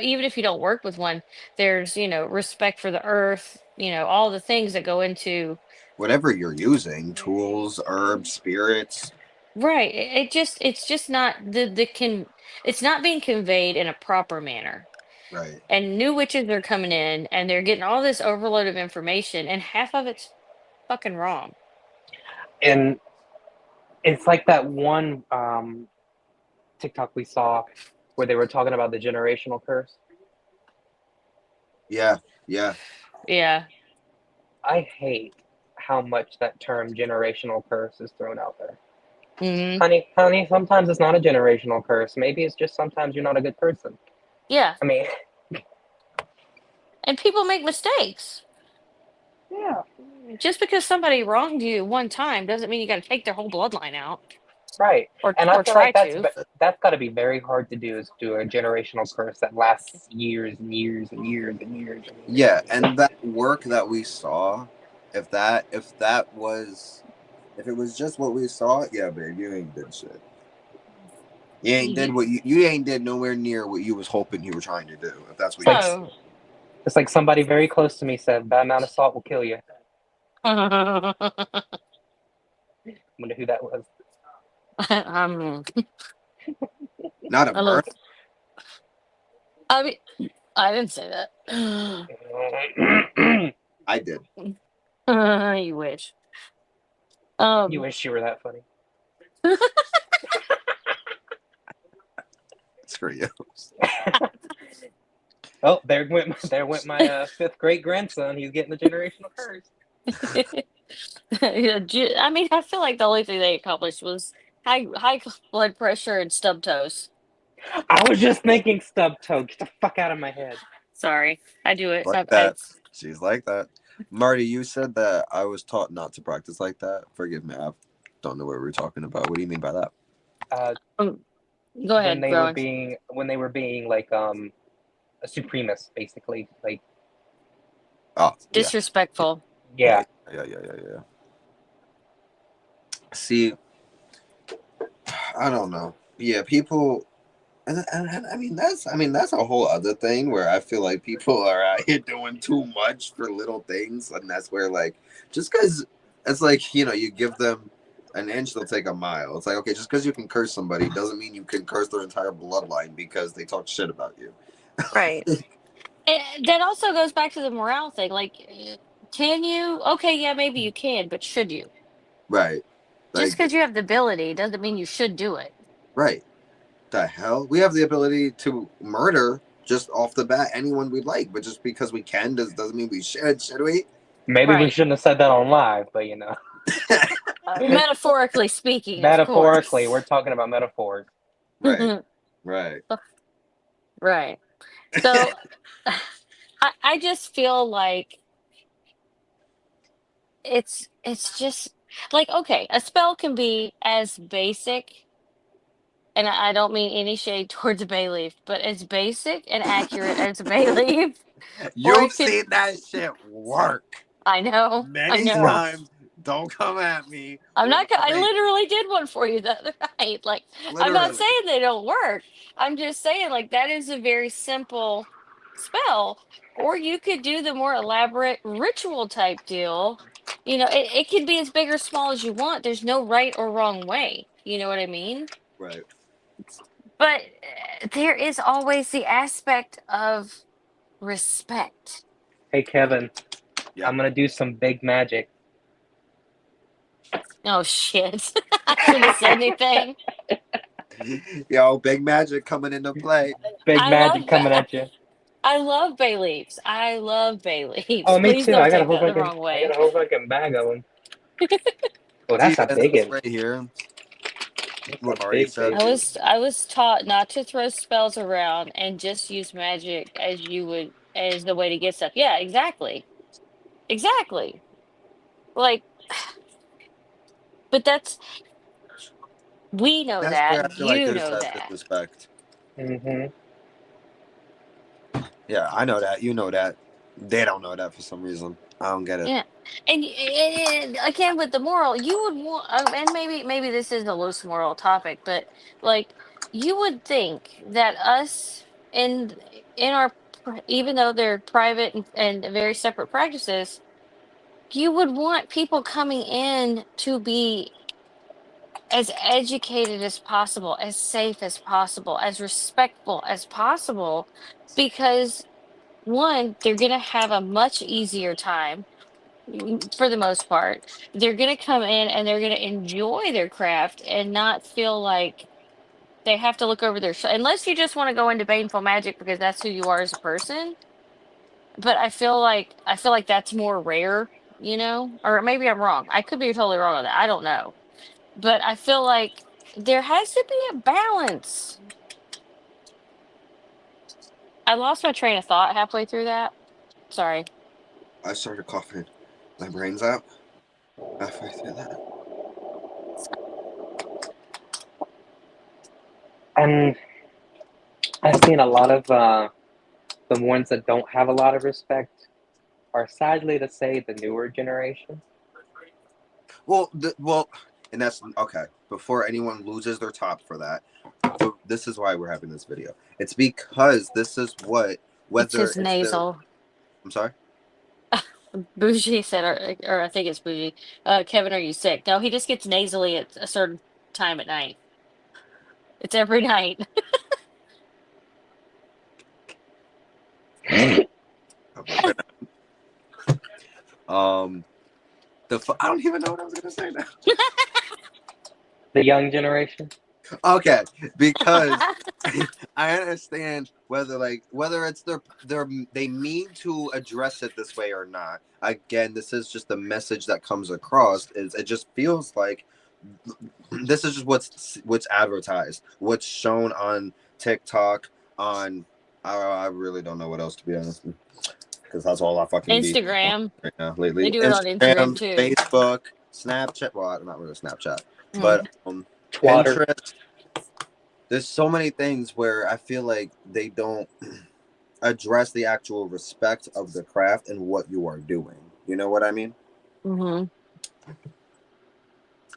even if you don't work with one, there's respect for the earth, all the things that go into. Whatever you're using, tools, herbs, spirits. Right, it's just not it's not being conveyed in a proper manner, Right. and new witches are coming in and they're getting all this overload of information and half of it's fucking wrong. and it's like that one TikTok we saw where they were talking about the generational curse. Yeah. Yeah. Yeah. I hate how much that term generational curse is thrown out there. Hmm. Honey, sometimes it's not a generational curse. Maybe it's just sometimes you're not a good person. Yeah, I mean, and people make mistakes. yeah, Just because somebody wronged you one time doesn't mean you got to take their whole bloodline out, right. or And I or feel try like to. that's got to be very hard to do, is do a generational curse that lasts years and years and years and years and years. Yeah. And that work that we saw, if it was just what we saw, yeah, babe, you ain't did shit. You ain't did what you ain't did nowhere near what you was hoping you were trying to do. If that's It's what you like mean. So, somebody very close to me said that amount of salt will kill you. I Wonder who that was. mean, Not a a little. murder. I mean, I didn't say that. I did. You wish. You Um, wish you were that funny. Screw you. Oh, there went my fifth great grandson. He's getting the generational curse. yeah, I mean, I feel like the only thing they accomplished was high blood pressure and stub toes. I was just thinking stub toe. Get the fuck out of my head. Sorry, I do it. Like that. She's like that. Marty, you said that I was taught not to practice like that. Forgive me. I don't know what we were talking about. What do you mean by that? Uh, Go when ahead, they were Rowan. being like a supremacist, basically. Like, Oh, yeah. Disrespectful. yeah, Yeah. See, I don't know. Yeah, people. And I mean that's a whole other thing where I feel like people are out here doing too much for little things, and that's where like just because it's like you give them an inch, they'll take a mile. It's like, okay, just because you can curse somebody doesn't mean you can curse their entire bloodline because they talk shit about you. Right. And that also goes back to the morale thing. Like, can you? Okay, yeah, maybe you can, but should you? Right. Just Like, because you have the ability doesn't mean you should do it. right. The hell? We have the ability to murder just off the bat anyone we like, but just because we can doesn't mean we should we? Maybe we Right. shouldn't have said that on live, but Metaphorically speaking, of metaphorically, we're course. talking about metaphors. Right. Right. Right. So I just feel like it's just like, okay, a spell can be as basic, and I don't mean any shade towards a bay leaf, but as basic and accurate as a bay leaf. Or You've it could, seen that shit work I many know. times. Don't come at me I'm with not my I baby. literally did one for you the other night. Like, I'm not Literally. saying they don't work. I'm just saying, like, that is a very simple spell. Or you could do the more elaborate ritual type deal. It could be as big or small as you want. There's no right or wrong way. You know what I mean? Right. But there is always the aspect of respect. Hey, Kevin, Yeah. I'm gonna do some big magic. Oh, shit. I shouldn't have said anything. Yo, big magic coming into play. Big I magic love coming at you. I love bay leaves. I love bay leaves. Oh, me Please too. don't take that the wrong I got way. a whole fucking bag of them. Oh, See, that's a guys, big this one. right here, That's a what Marty big said. I baby. was I was taught not to throw spells around and just use magic as you would as the way to get stuff. Yeah, exactly. Exactly. Like, but we know That's where I that. feel like You there's know that that. disrespect. Hmm. Yeah, I know that. You know that. They don't know that for some reason. I don't get it. Yeah, and again with the moral, you would want, and maybe this is a loose moral topic, but like, you would think that us in in our even though they're private and very separate practices, you would want people coming in to be as educated as possible, as safe as possible, as respectful as possible, because one, they're gonna have a much easier time for the most part. They're going to come in and they're going to enjoy their craft and not feel like they have to look over their unless you just want to go into baneful magic because that's who you are as a person. But I feel like that's more rare, or maybe I'm wrong. I could be totally wrong on that. I don't know. But I feel like there has to be a balance. I lost my train of thought halfway through that. Sorry. I started coughing my brains out halfway through that. And I've seen a lot of the ones that don't have a lot of respect are sadly to say the newer generation. Well, and that's okay. Before anyone loses their top for that, this is why we're having this video. It's because this is what It's whether his it's their. nasal. I'm sorry. Bougie said, or I think it's Bougie. Kevin, are you sick? No, he just gets nasally at a certain time at night. It's every night. Um, I don't even know what I was gonna say now. The young generation. Okay, because I understand whether it's they mean to address it this way or not. Again, this is just the message that comes across. Is it just feels like this is just what's advertised, what's shown on TikTok, on I really don't know what else to be honest, because that's all I fucking be on Instagram. right now They lately. do it on Instagram Instagram, too. Facebook, Snapchat. Well, not really Snapchat, Mm. but Twatter. Pinterest. There's so many things where I feel like they don't address the actual respect of the craft and what you are doing. You know what I mean? Hmm.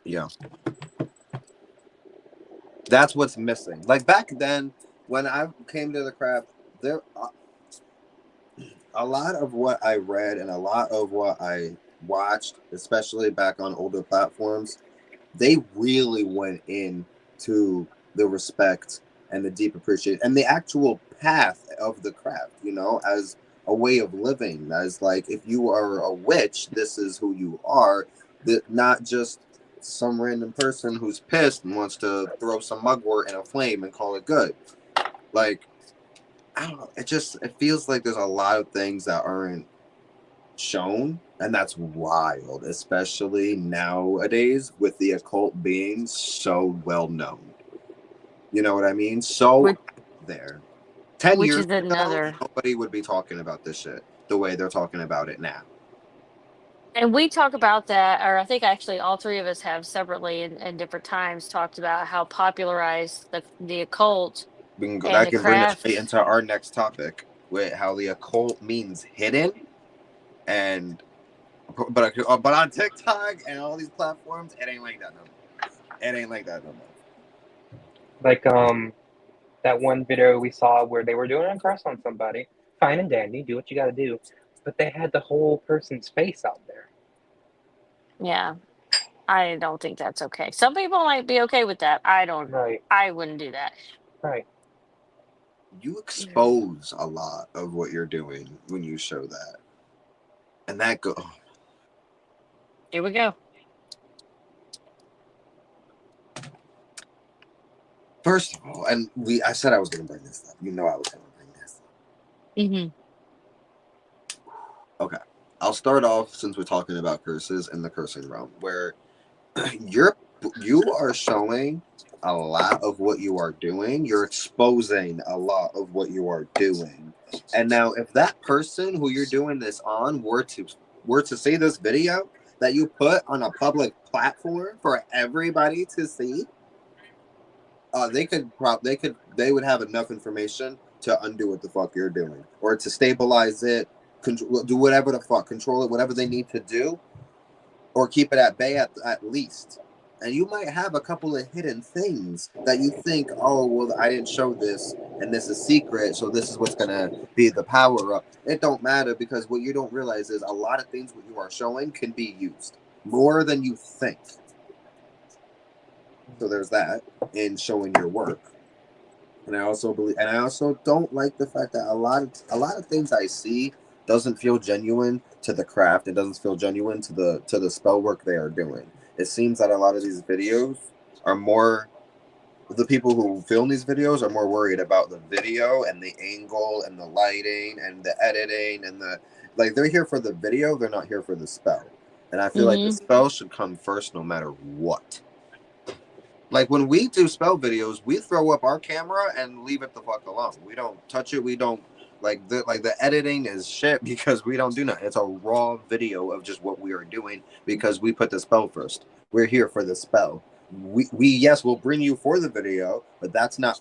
Yeah. That's what's missing. Like back then, when I came to the craft, there a lot of what I read and a lot of what I watched, especially back on older platforms, they really went into the respect and the deep appreciation and the actual path of the craft, as a way of living. As like, if you are a witch, this is who you are, that not just some random person who's pissed and wants to throw some mugwort in a flame and call it good. Like, I don't know. It feels like there's a lot of things that aren't shown, and that's wild, especially nowadays with the occult being so well known. You know what I mean? So which, there. 10 which years is ago, another. nobody would be talking about this shit the way they're talking about it now. And we talk about that, or I think actually all three of us have separately in different times talked about how popularized the occult and That the can bring us right craft. into our next topic with how the occult means hidden, and but on TikTok and all these platforms, it ain't like that no more. It ain't like that no more. Like that one video we saw where they were doing a crush on somebody, fine and dandy, do what you got to do, but they had the whole person's face out there. Yeah, I don't think that's okay. Some people might be okay with that. I don't. Right, I wouldn't do that. right. You Yeah. expose a lot of what you're doing when you show that, and that go. Here we go. First of all, and I said I was going to bring this up. I was going to bring this Hmm. up. Okay, I'll start off since we're talking about curses in the cursing realm, where you're you are showing a lot of what you are doing. You're exposing a lot of what you are doing. And now, if that person who you're doing this on were to see this video that you put on a public platform for everybody to see, they would have enough information to undo what the fuck you're doing, or to stabilize it, do whatever the fuck, control it, whatever they need to do, or keep it at bay at least. And you might have a couple of hidden things that you think, oh well, I didn't show this, and this is secret, so this is what's gonna be the power up. It don't matter, because what you don't realize is a lot of things what you are showing can be used more than you think. So there's that in showing your work. And I also don't like the fact that a lot of things I see doesn't feel genuine to the craft. It doesn't feel genuine to the spell work they are doing. It seems that a lot of these videos are more the people who film these videos are more worried about the video and the angle and the lighting and the editing and the like. They're here for the video, they're not here for the spell. And I feel like the Hmm. spell should come first no matter what. Like when we do spell videos, we throw up our camera and leave it the fuck alone. We don't touch it. We don't like the editing is shit because we don't do nothing. It's a raw video of just what we are doing because we put the spell first. We're here for the spell. We yes, we'll bring you for the video, but that's not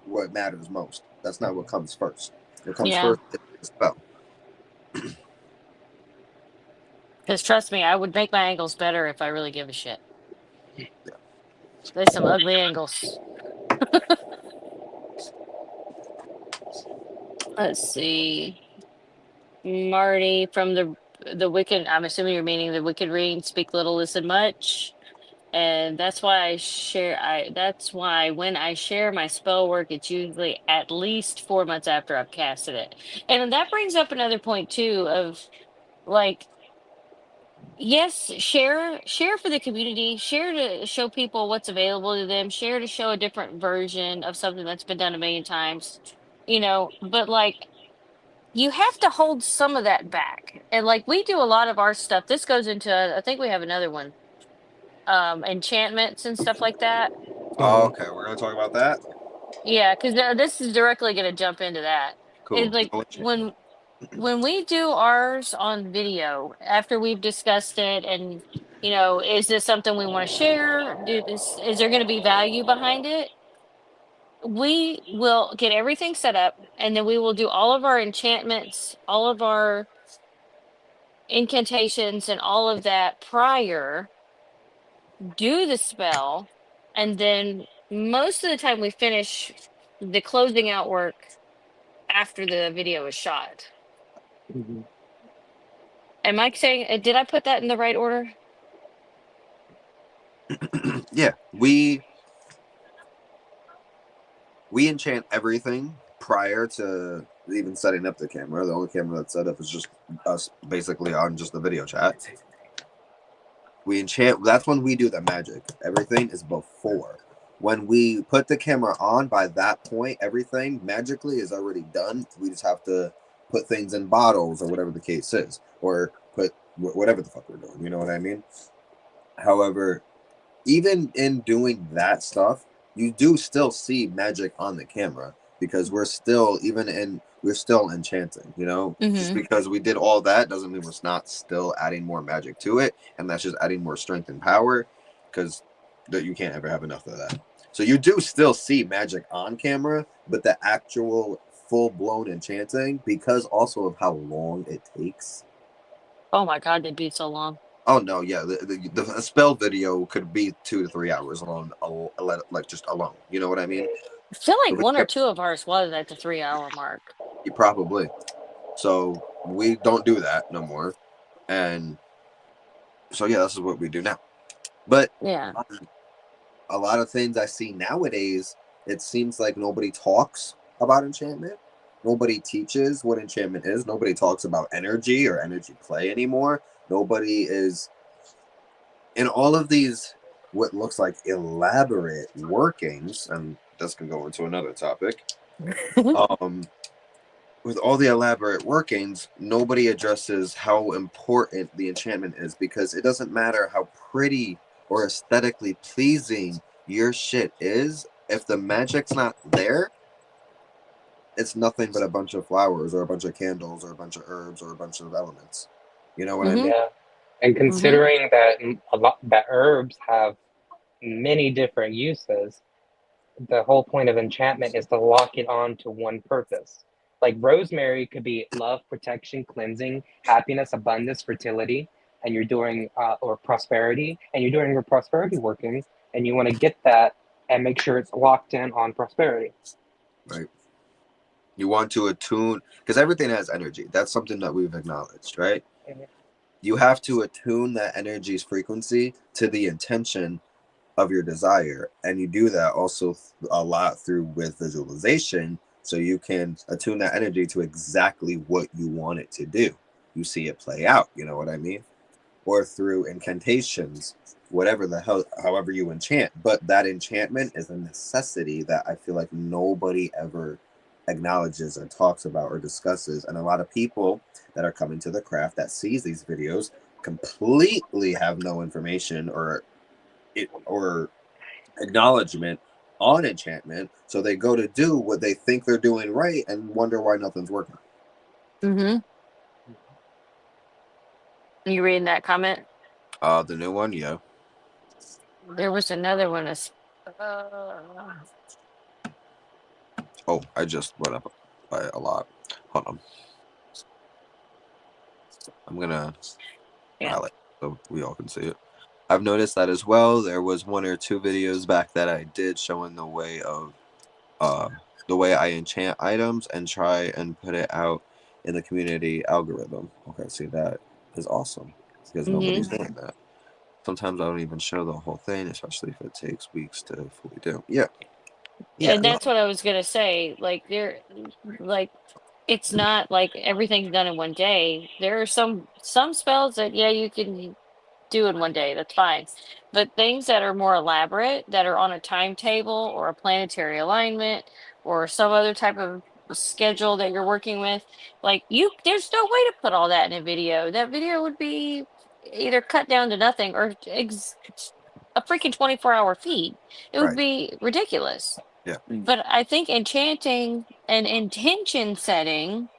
what matters most. That's not what comes first. What comes Yeah, first is the spell. because trust me, I would make my angles better if I really give a shit. There's some ugly angles. Let's see. Marty from the Wicked. I'm assuming you're meaning the Wicked Ring. Speak little, listen much. And that's why I share. I That's why when I share my spell work, it's usually at least 4 months after I've casted it. And that brings up another point too of like, yes, share for the community, share to show people what's available to them, share to show a different version of something that's been done a million times, but like you have to hold some of that back. And like we do a lot of our stuff. This goes into I think we have another one. Enchantments and stuff like that. Oh, Mhm. okay, we're gonna talk about that. Yeah, because this is directly going to jump into that. Cool. It's like when we do ours on video after we've discussed it, and is this something we want to share? Is there going to be value behind it? We will get everything set up, and then we will do all of our enchantments, all of our incantations, and all of that prior, do the spell, and then most of the time we finish. the closing out work after the video is shot. Mm-hmm. Am I saying, did I put that in the right order? Yeah, we enchant everything prior to even setting up the camera. The only camera that's set up is just us basically on just the video chat. We enchant, that's when we do the magic. Everything is before. When we put the camera on, by that point, everything magically is already done. We just have to put things in bottles or whatever the case is, or put whatever the fuck we're doing. You know what I mean? However, even in doing that stuff, you do still see magic on the camera because we're still enchanting, you know. Just Mm-hmm. because we did all that doesn't mean we're not still adding more magic to it, and that's just adding more strength and power, because that you can't ever have enough of that. So you do still see magic on camera, but the actual full-blown enchanting, because also of how long it takes. Oh my God, they'd be so long. Oh no, yeah, the spell video could be 2 to 3 hours alone, like just alone. You know what I mean? I feel like The one or video, two of ours was at the 3 hour mark. probably. So we don't do that no more, and so yeah, this is what we do now. But Yeah. a lot of things I see nowadays, it seems like nobody talks about enchantment. Nobody teaches what enchantment is. Nobody talks about energy or energy play anymore. Nobody is in all of these what looks like elaborate workings, and this can go into another topic. Um, with all the elaborate workings, nobody addresses how important the enchantment is, because it doesn't matter how pretty or aesthetically pleasing your shit is. If the magic's not there, it's nothing but a bunch of flowers or a bunch of candles or a bunch of herbs or a bunch of elements. You know what I Mm-hmm. mean? Yeah, and Mm-hmm. considering that a lot that herbs have many different uses, the whole point of enchantment is to lock it on to one purpose. Like rosemary could be love, protection, cleansing, happiness, abundance, fertility, and you're doing or prosperity, and you're doing your prosperity workings, and you want to get that and make sure it's locked in on prosperity. Right. You want to attune, because everything has energy. That's something that we've acknowledged, right? You have to attune that energy's frequency to the intention of your desire, and you do that also a lot through with visualization, so you can attune that energy to exactly what you want it to do. You see it play out, you know what I mean? Or through incantations, whatever the hell, however you enchant. But that enchantment is a necessity that I feel like nobody ever acknowledges or talks about or discusses. And a lot of people that are coming to the craft that sees these videos completely have no information or acknowledgement on enchantment. So they go to do what they think they're doing right and wonder why nothing's working. Mm-hmm. You reading that comment? The new one, yeah. There was another one. Oh, I just went up by a lot. Hold on. I'm gonna Yeah. highlight so we all can see it. I've noticed that as well. There was 1 or 2 videos back that I did showing uh the way I enchant items and try and put it out in the community algorithm. Okay, see, that is awesome because nobody's Mm-hmm. doing that. Sometimes I don't even show the whole thing, especially if it takes weeks to fully do. Yeah. Yeah. And that's what I was gonna say. Like it's not like everything's done in one day. There are some spells that yeah you can do in one day. That's fine. But things that are more elaborate, that are on a timetable or a planetary alignment or some other type of schedule that you're working with, like there's no way to put all that in a video. That video would be either cut down to nothing or a freaking 24-hour feed. It would Right. be ridiculous. Yeah. But I think enchanting and intention setting,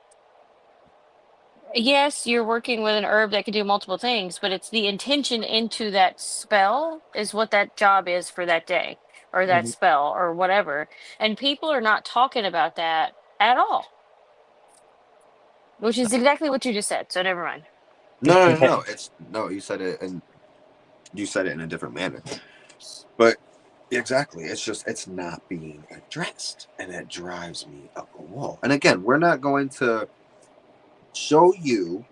yes, you're working with an herb that can do multiple things, but it's the intention into that spell is what that job is for that day or that Mhm. spell or whatever. And people are not talking about that at all, which is exactly what you just said. So never mind. No. It's no. You said it, and you said it in a different manner. But Exactly. It's not being addressed, and it drives me up a wall. And again, we're not going to show you.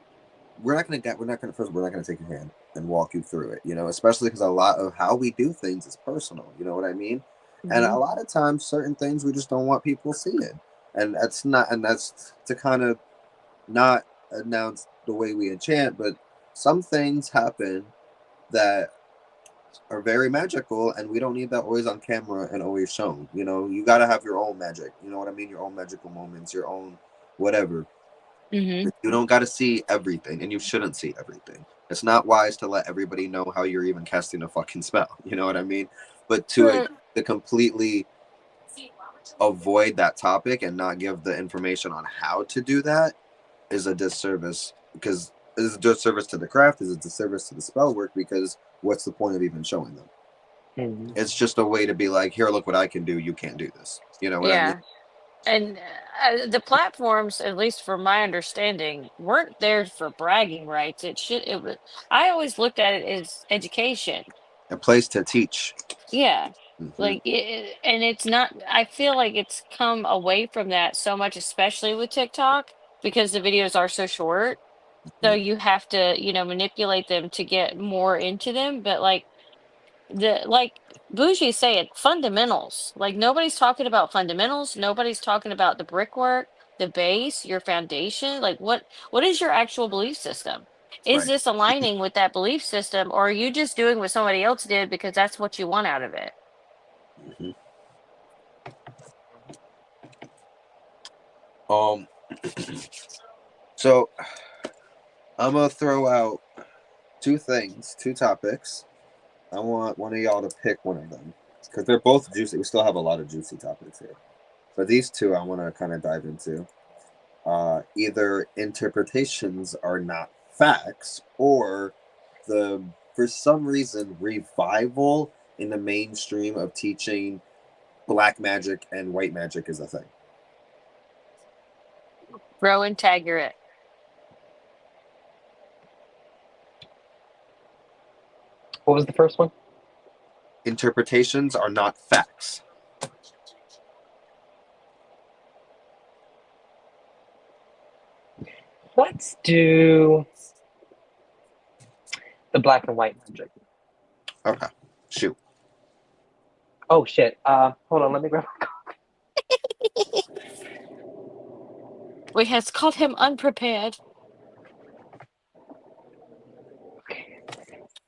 We're not gonna take your hand and walk you through it. Especially because a lot of how we do things is personal. You know what I mean? And Mm-hmm. a lot of times, certain things we just don't want people seeing, and that's to kind of not announce the way we enchant, but some things happen that are very magical, and we don't need that always on camera and always shown. You got to have your own magic. You know what I mean? Your own magical moments, your own whatever. Mm-hmm. You don't got to see everything, and you shouldn't see everything. It's not wise to let everybody know how you're even casting a fucking spell. You know what I mean? But Right. to completely avoid that topic and not give the information on how to do that is a disservice, because it's a disservice to the craft, is a disservice to the spell work, because what's the point of even showing them? Mm-hmm. It's just a way to be like, here, look what I can do. You can't do this. You know what I mean? Yeah. And the platforms, at least from my understanding, weren't there for bragging rights. It was, I always looked at it as education. A place to teach. Yeah. Hmm. Like, and it's not, I feel like it's come away from that so much, especially with TikTok, because the videos are so short. So Hmm. you have to, manipulate them to get more into them. But like Bougie saying, fundamentals. Like nobody's talking about fundamentals. Nobody's talking about the brickwork, the base, your foundation. Like what is your actual belief system? Is Right. this aligning with that belief system, or are you just doing what somebody else did because that's what you want out of it? Hmm. Um. So I'm gonna throw out two topics. I want one of y'all to pick one of them, because they're both juicy. We still have a lot of juicy topics here, but these two I want to kind of dive into. Either interpretations are not facts, or the for some reason revival in the mainstream of teaching black magic and white magic is a thing. Grow and tagger it. What was the first one? Interpretations are not facts. Let's do the black and white magic. Okay, shoot. Oh shit. Hold on. Let me grab. We has caught him unprepared.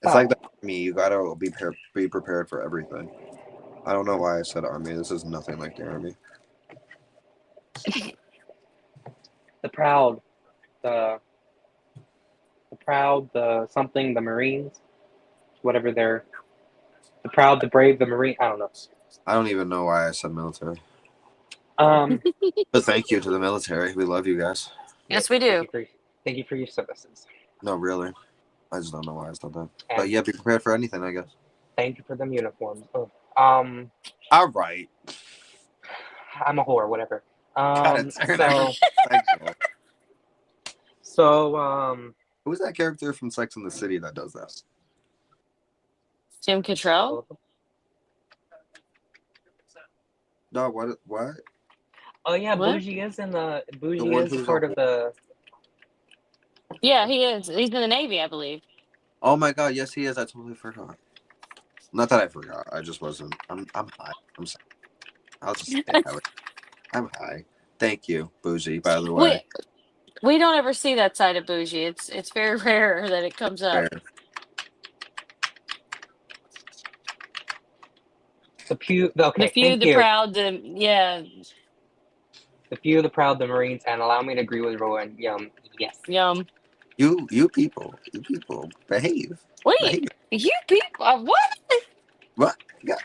It's like the army. You gotta be prepared for everything. I don't know why I said army. This is nothing like the army. The proud, the the proud, the something, the Marines, whatever they're. The proud, the brave, the Marine. I don't know. I don't even know why I said military. Um. But thank you to the military. We love you guys. Yes, Yes. we do. Thank you for your services, No, really. I just don't know why I said that. But and yeah, be prepared for anything, I guess. thank you for them uniforms. Oh. All right. I'm a whore. Whatever. Gotta turn So everything sexual. so. Who's that character from Sex and the City that does that? Tim Cottrell. No, what? What? Oh yeah, What? The Bougie one is who's a part of whore. the. Yeah, he is. He's in the Navy, I believe. Oh my god, yes he is. I totally forgot. Not that I forgot. I just wasn't. I'm high. I'm sorry. I'll just say it. I'm high. Thank you, Bougie, by the way. we we don't ever see that side of Bougie. It's very rare that it comes up. Fair. The Okay, few, thank the you. proud, the yeah, The few, the proud, the Marines, and allow me to agree with Rowan. Yes. yum. You people, behave. Wait, Behave. you people, what? What? Yeah.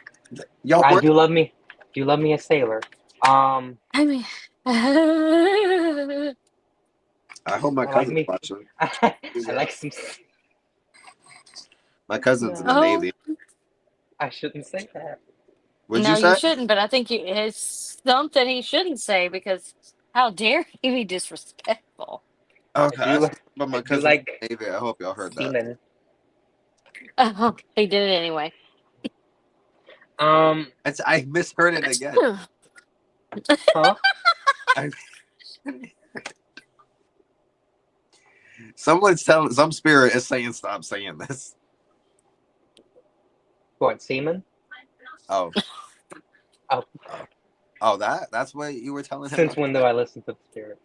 Y'all I work. do love me. Do love me a sailor. Um, I mean, I hope my I like cousin's me. watching. I Yeah. like some. My cousin's in the no, Navy. I shouldn't say that. Would no, you you say? shouldn't. But I think it's something he shouldn't say because how dare he be disrespectful? I Okay, I do. said about I my do cousin's like in the Navy. I hope y'all heard that. seamen. Oh, he did it anyway. I misheard it again. Huh? I, some spirit is saying stop saying this. What, semen? Oh, Oh, oh, that's what you were telling him. since when do I listen to the spirits?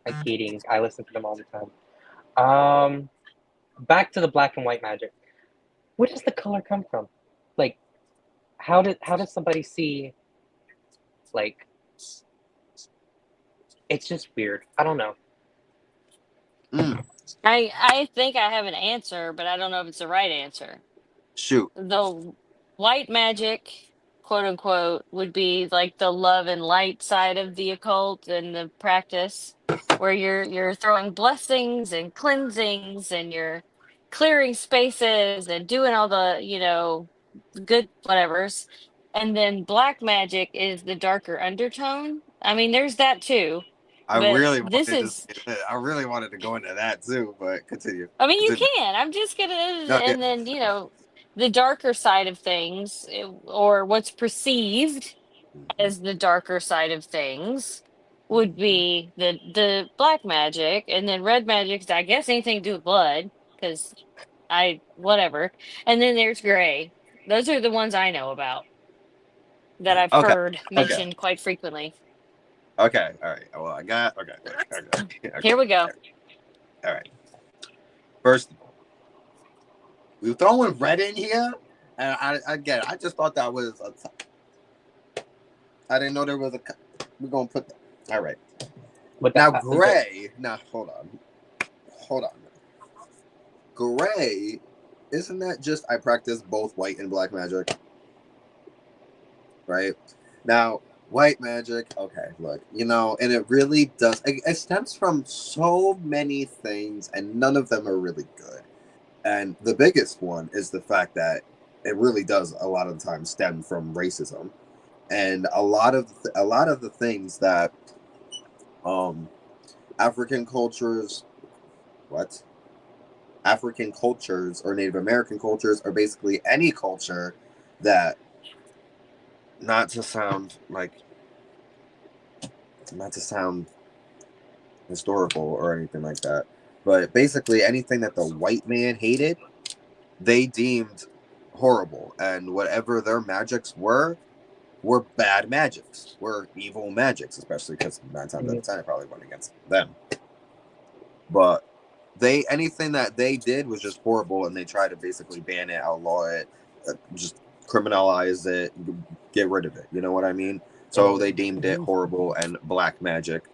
I'm kidding. I listen to them all the time. Back to the black and white magic. Where does the color come from? Like, how does somebody see? Like, it's just weird. I don't know. I think I have an answer, but I don't know if it's the right answer. Shoot. The white magic, quote unquote, would be like the love and light side of the occult and the practice, where you're throwing blessings and cleansings and you're clearing spaces and doing all the, good whatevers. And then black magic is the darker undertone. I mean, there's that too. But this is, I really wanted to go into that too, but continue. I mean, you Continue. can. I'm just gonna, No, yeah. and then the darker side of things, or what's perceived as the darker side of things, would be the black magic, and then red magic. I guess anything to do with blood, because I whatever. And then there's gray. Those are the ones I know about that I've Okay. heard Okay. mentioned quite frequently. Okay. All right. Well, I got. Okay. Okay. Here we go. All right. First, we were throwing red in here, and I get it. I just thought that was I didn't know there was a. We're gonna put. All right. But Now gray. Now hold on. Gray, isn't that just I practice both white and black magic? Right. Now white magic. Okay. Look. And it really does. It stems from so many things, and none of them are really good. And the biggest one is the fact that it really does a lot of the time stem from racism, and a lot of the things that African cultures, what African cultures or Native American cultures, or basically any culture that, not to sound historical or anything like that, but basically anything that the white man hated, they deemed horrible, and whatever their magics were bad magics, were evil magics, especially because 9 times out of 10 it probably went against them. But anything that they did was just horrible, and they tried to basically ban it, outlaw it, just criminalize it, get rid of it. You know what I mean? So they deemed it horrible and black magic,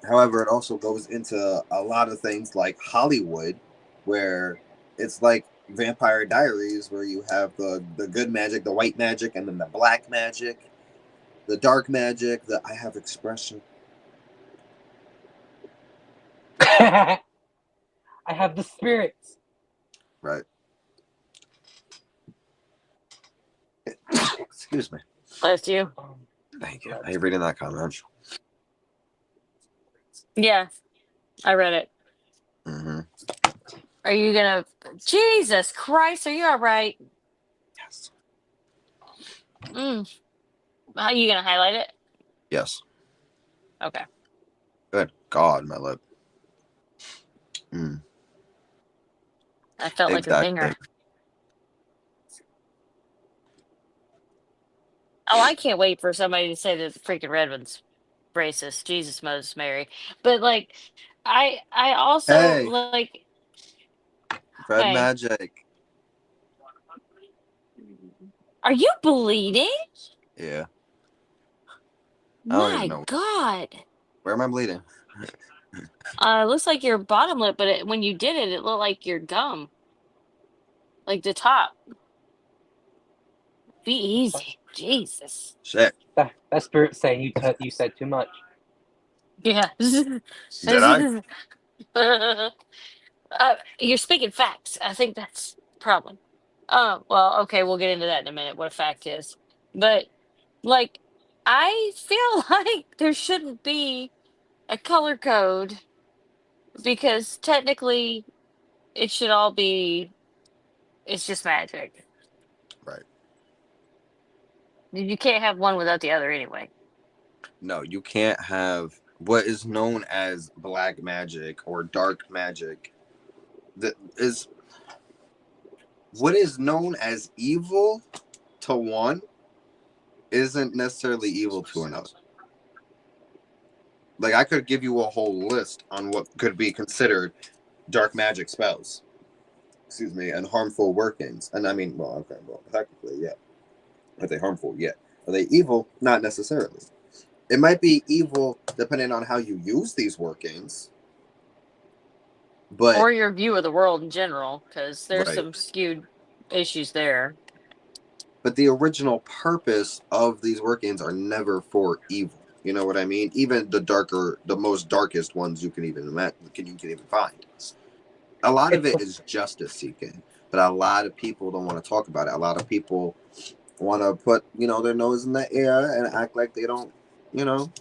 However, it also goes into a lot of things like Hollywood, where it's like Vampire Diaries, where you have the good magic, the white magic, and then the black magic, the dark magic, I have expression. I have the spirits. Right. Excuse me. Bless you. Thank you. Are you reading that comment? Yeah, I read it. Mm-hmm. Are you gonna? Jesus Christ, are you all right? Yes. Are you gonna highlight it? Yes. Okay. Good God, my lip. I felt like a zinger. Oh, I can't wait for somebody to say that the freaking red one's racist. Jesus, Moses, Mary. But like, I also Hey. like Red magic. Are you bleeding? Yeah. My God. Where am I bleeding? It looks like your bottom lip, but when you did it, it looked like your gum, like the top. Be easy, Jesus. Shit. That spirit saying you said too much. Yeah. Did I? You're speaking facts. I think that's the problem. Oh, well, okay, we'll get into that in a minute, what a fact is. But, like, I feel like there shouldn't be a color code because technically it should all be It's just magic. Right. You can't have one without the other anyway. No, you can't have what is known as black magic or dark magic. That is what is known as evil to one isn't necessarily evil to another. Like I could give you a whole list on what could be considered dark magic spells. Excuse me, and harmful workings. And I mean, well, okay, well, technically, yeah. Are they harmful? Yeah. Are they evil? Not necessarily. It might be evil depending on how you use these workings, but Or your view of the world in general, because there's right. some skewed issues there. But the original purpose of these workings are never for evil. You know what I mean? Even the darker, the most darkest ones you can even imagine, you can even find. A lot of It's it is justice seeking, but a lot of people don't want to talk about it. A lot of people want to put, their nose in the air and act like they don't, you know.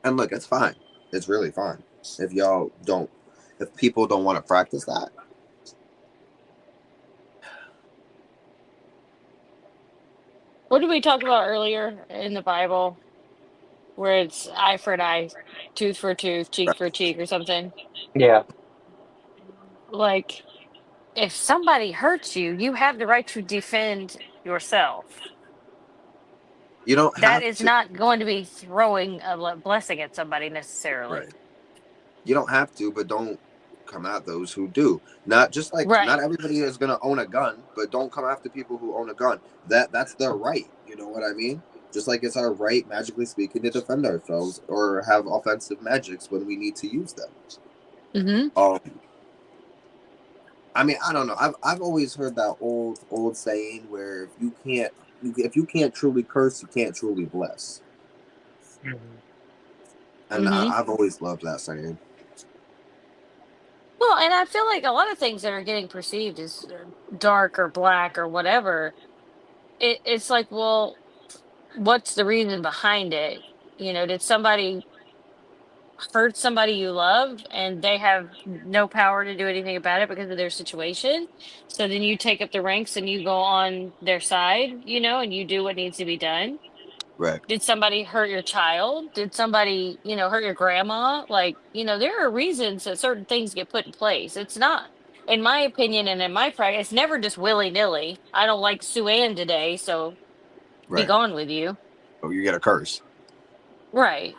And look, it's fine. It's really fine. If y'all don't, if people don't want to practice that. What did we talk about earlier in the Bible, where it's eye for an eye, tooth for a tooth, cheek for a cheek, or something? yeah. Like, if somebody hurts you, you have the right to defend yourself. You don't That have is to. not going to be throwing a blessing at somebody necessarily. Right. You don't have to, but don't come at those who do. Not just like not Right. everybody is gonna own a gun, but don't come after people who own a gun. That's their right. You know what I mean? Just like it's our right, magically speaking, to defend ourselves or have offensive magics when we need to use them. Mm-hmm. I mean, I don't know. I've always heard that old saying where if you can't truly curse, you can't truly bless. Mhm. And Mm-hmm. I've always loved that saying. Well, and I feel like a lot of things that are getting perceived as dark or black or whatever, it's like, well, what's the reason behind it? Did somebody hurt somebody you love and they have no power to do anything about it because of their situation? So then you take up the ranks and you go on their side, and you do what needs to be done. Right. Did somebody hurt your child? Did somebody, hurt your grandma? Like, there are reasons that certain things get put in place. It's not, in my opinion and in my practice, it's never just willy nilly. I don't like Sue Ann today, so be Right. gone with you. Oh, you get a curse. Right.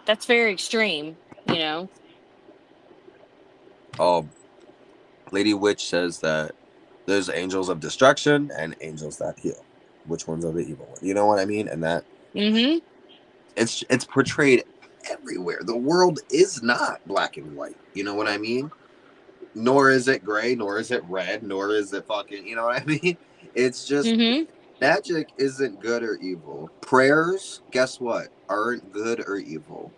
That's very extreme. Um, Lady Witch says that there's angels of destruction and angels that heal. Which ones are the evil ones? You know what I mean? And that Mm-hmm. it's portrayed everywhere. The world is not black and white. You know what I mean? Nor is it gray, nor is it red, nor is it fucking. You know what I mean? It's just Mm-hmm. magic isn't good or evil. Prayers, guess what? Aren't good or evil.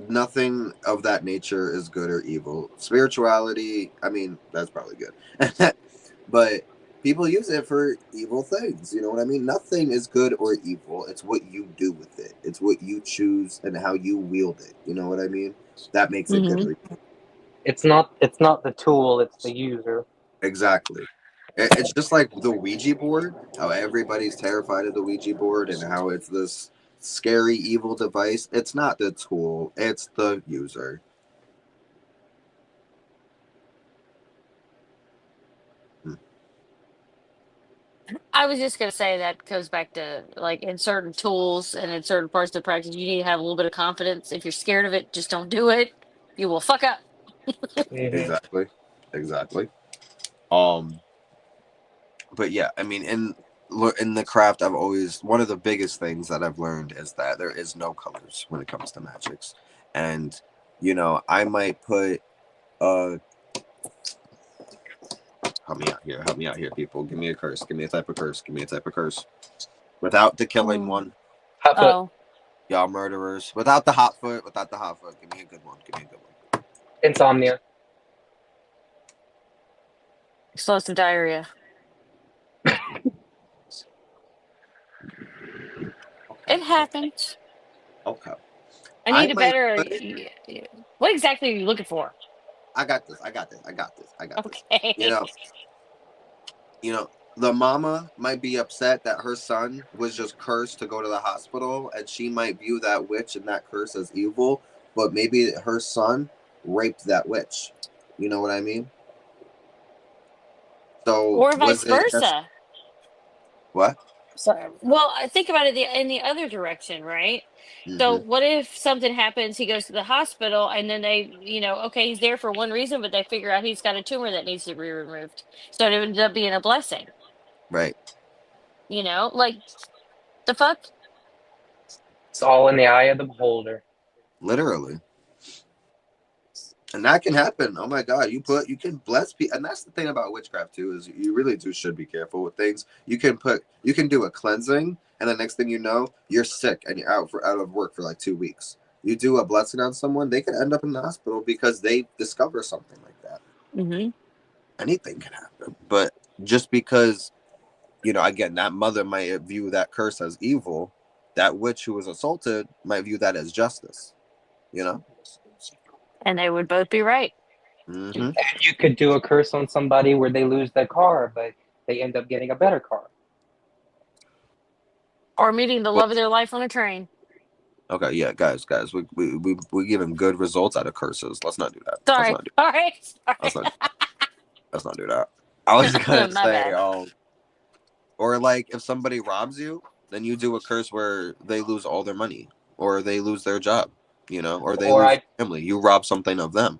Nothing of that nature is good or evil. Spirituality, I mean, that's probably good. But people use it for evil things. You know what I mean? Nothing is good or evil. It's what you do with it. It's what you choose and how you wield it. You know what I mean? That makes it good Mm-hmm. or evil. It's not the tool, it's the user. Exactly. It's just like the Ouija board, how everybody's terrified of the Ouija board and how it's this scary evil device. It's not the tool, it's the user. Hmm. I was just gonna say that goes back to, like, in certain tools and in certain parts of the practice, you need to have a little bit of confidence. If you're scared of it, just don't do it. You will fuck up. Hmm. Exactly. Exactly. Um but yeah, I mean, in the craft, I've always one of the biggest things that I've learned is that there is no colors when it comes to magics, and I might put help me out here, people. Give me a curse, give me a type of curse, give me a type of curse, without the killing Oh. one, Hot foot. Oh, y'all murderers, without the hot foot, give me a good one, give me a good one. Insomnia. explosive diarrhea. Okay, It happens. okay. I I need a might better. put What exactly are you looking for? I got this. I got this. I got this. I got this. Okay. You know, the mama might be upset that her son was just cursed to go to the hospital, and she might view that witch and that curse as evil, but maybe her son raped that witch. You know what I mean? So Or was vice it that's versa. what? So, well, I think about it in the other direction, right? So, Mm-hmm. what if something happens? He goes to the hospital, and then they, okay, he's there for one reason, but they figure out he's got a tumor that needs to be removed. So it ends up being a blessing. Right. Like the fuck. It's all in the eye of the beholder. Literally. And that can happen. Oh my God! You can bless people, and that's the thing about witchcraft too is you really should be careful with things. You can do a cleansing, and the next thing you know, you're sick and you're out of work for like 2 weeks. You do a blessing on someone, they could end up in the hospital because they discover something like that. Mm-hmm. Anything can happen, but just because again, that mother might view that curse as evil, that witch who was assaulted might view that as justice. You know. And they would both be right. Mm-hmm. And you could do a curse on somebody where they lose their car, but they end up getting a better car. Or meeting the Well, love of their life on a train. okay, yeah, guys, we giving good results out of curses. Let's not do that. Let's Sorry. not do. All right. Let's Sorry. not. Let's not do that. I was gonna My say, bad. or like if somebody robs you, then you do a curse where they lose all their money, or they lose their job, or they Or lose I their family. You rob something of them.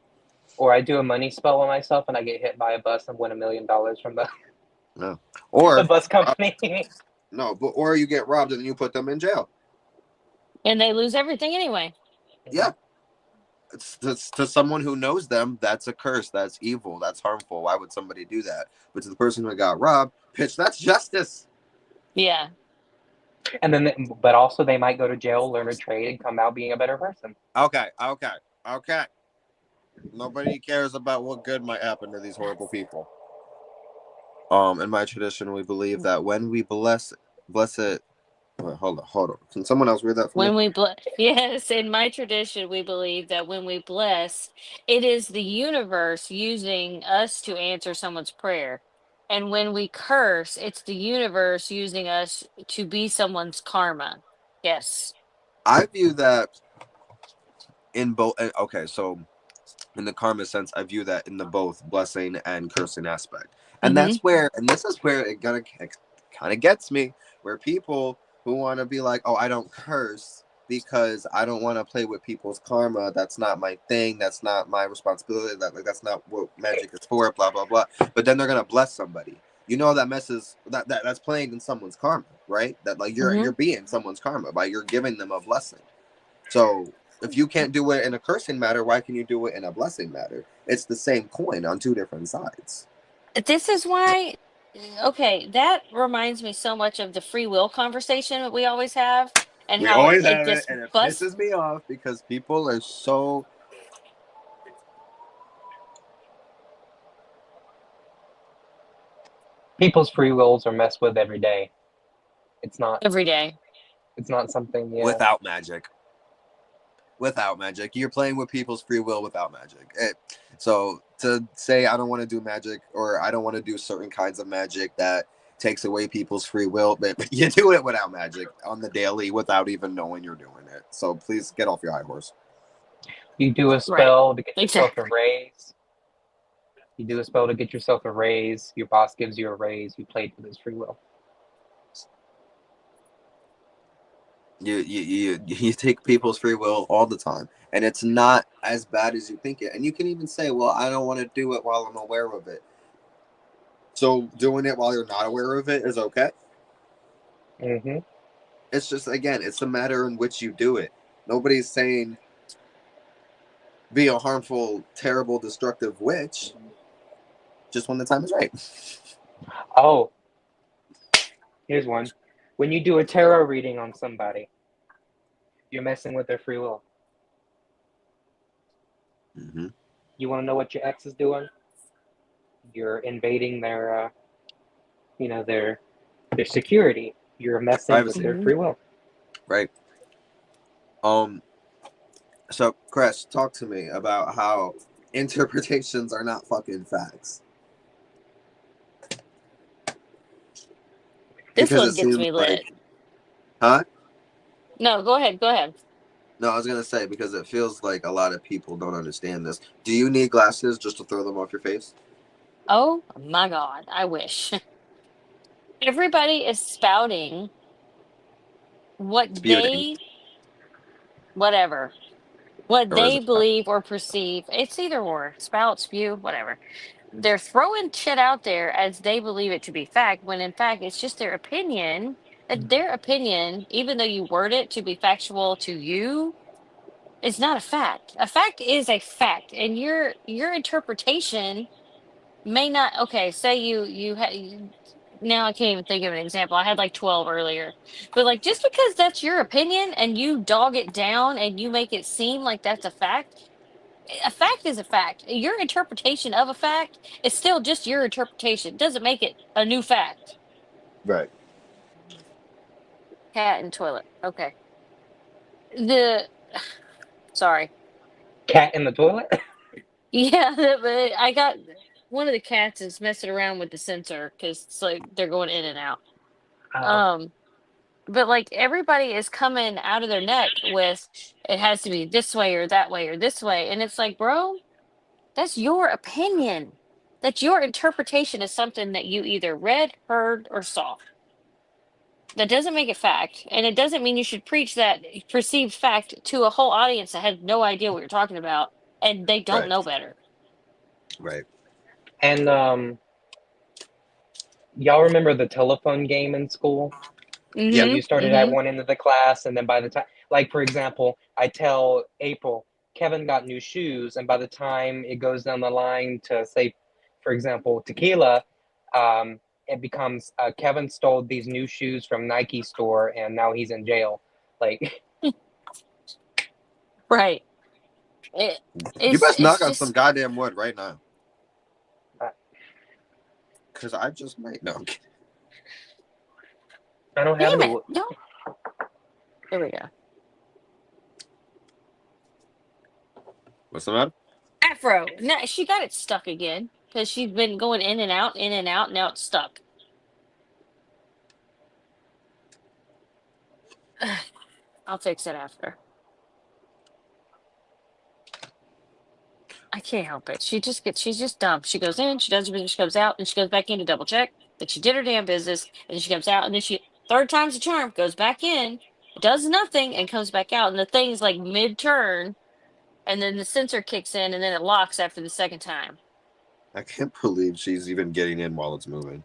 or I do a money spell on myself and I get hit by a bus and win $1 million from the, No, the or bus company. no, but or you get robbed and then you put them in jail. And they lose everything anyway. Yeah, it's to someone who knows them, that's a curse. That's evil. That's harmful. Why would somebody do that? But to the person who got robbed, bitch, that's justice. Yeah. And then, but also they might go to jail, learn a trade, and come out being a better person. Okay, okay, okay. Nobody cares about what good might happen to these horrible people. In my tradition, we believe that when we bless it. Wait, hold on. Can someone else read that for me? When we bless, yes, in my tradition, we believe that when we bless, it is the universe using us to answer someone's prayer. And when we curse, it's the universe using us to be someone's karma. Yes. I view that in both. Okay, so in the karma sense, I view that in the both blessing and cursing aspect, and Mm-hmm. and this is where it kind of gets me, where people who want to be like, oh, I don't curse because I don't want to play with people's karma. That's not my thing. That's not my responsibility. That's not what magic is for. Blah blah blah. But then they're gonna bless somebody. That messes that's playing in someone's karma, right? That like Mm-hmm. you're being someone's karma by you're giving them a blessing. So if you can't do it in a cursing matter, why can you do it in a blessing matter? It's the same coin on two different sides. This is why, okay, that reminds me so much of the free will conversation that we always have and We how always it have it, just and it busts. pisses me off because people are so. People's free wills are messed with every day. It's not. Every day. It's not something. Yeah. Without magic. Without magic. You're playing with people's free will without magic. So to say I don't want to do magic or I don't want to do certain kinds of magic that takes away people's free will, but you do it without magic on the daily without even knowing you're doing it. So please get off your high horse. You do a Right. spell to get yourself a Exactly. raise. You do a spell to get yourself a raise. Your boss gives you a raise. You played with his free will. You take people's free will all the time, and it's not as bad as you think it. And you can even say, well, I don't want to do it while I'm aware of it. So doing it while you're not aware of it is okay. Mm-hmm. It's just, again, it's the matter in which you do it. Nobody's saying be a harmful, terrible, destructive witch just when the time is right. Oh, here's one. When you do a tarot reading on somebody, you're messing with their free will. Mm-hmm. You want to know what your ex is doing? You're invading their, their security. You're messing with Privacy, their Mm-hmm. free will. right? So Chris, talk to me about how interpretations are not fucking facts. This Because it one gets seems me like, lit. huh? No, go ahead. Go ahead. No, I was gonna say because it feels like a lot of people don't understand this. Do you need glasses just to throw them off your face? Oh my God, I wish. Everybody is spouting what Spewing, whatever, what or is they it that? believe or perceive. It's either or, spout, spew, whatever. They're throwing shit out there as they believe it to be fact, when in fact it's just their opinion. And their opinion, even though you word it to be factual to you, is not a fact. A fact is a fact, and your interpretation may not. Okay, say you had. Now I can't even think of an example. I had like 12 earlier. But like just because that's your opinion and you dog it down and you make it seem like that's a fact is a fact. Your interpretation of a fact is still just your interpretation. It doesn't make it a new fact. Right. Cat and toilet. Okay. The sorry. Cat in the toilet? Yeah, but I got one of the cats is messing around with the sensor because it's like they're going in and out. Oh. Um, but like everybody is coming out of their neck with it has to be this way or that way or this way. And it's like, bro, that's your opinion. That's your interpretation of something that you either read, heard, or saw. That doesn't make it fact. And it doesn't mean you should preach that perceived fact to a whole audience that has no idea what you're talking about and they don't Right. know better. Right. And y'all remember the telephone game in school? Yeah. Where you Mm-hmm. started at Mm-hmm. one end of the class, and then by the time, like for example, I tell April, Kevin got new shoes, and by the time it goes down the line to say, for example, tequila, it becomes Kevin stole these new shoes from Nike store, and now he's in jail. Like, Right. It, You best it's knock on some just goddamn wood right now. I Cause I just might. No, I'm kidding. I don't have damn any. it. No. There we go. What's the matter? Afro. No, she got it stuck again because she's been going in and out, in and out. Now it's stuck. I'll fix it after. I can't help it. She's just dumb. She goes in, she does her business, she goes out, and she goes back in to double check that she did her damn business, and then she comes out, and then third time's the charm, goes back in, does nothing, and comes back out, and the thing's like mid turn, and then the sensor kicks in, and then it locks after the second time. I can't believe she's even getting in while it's moving.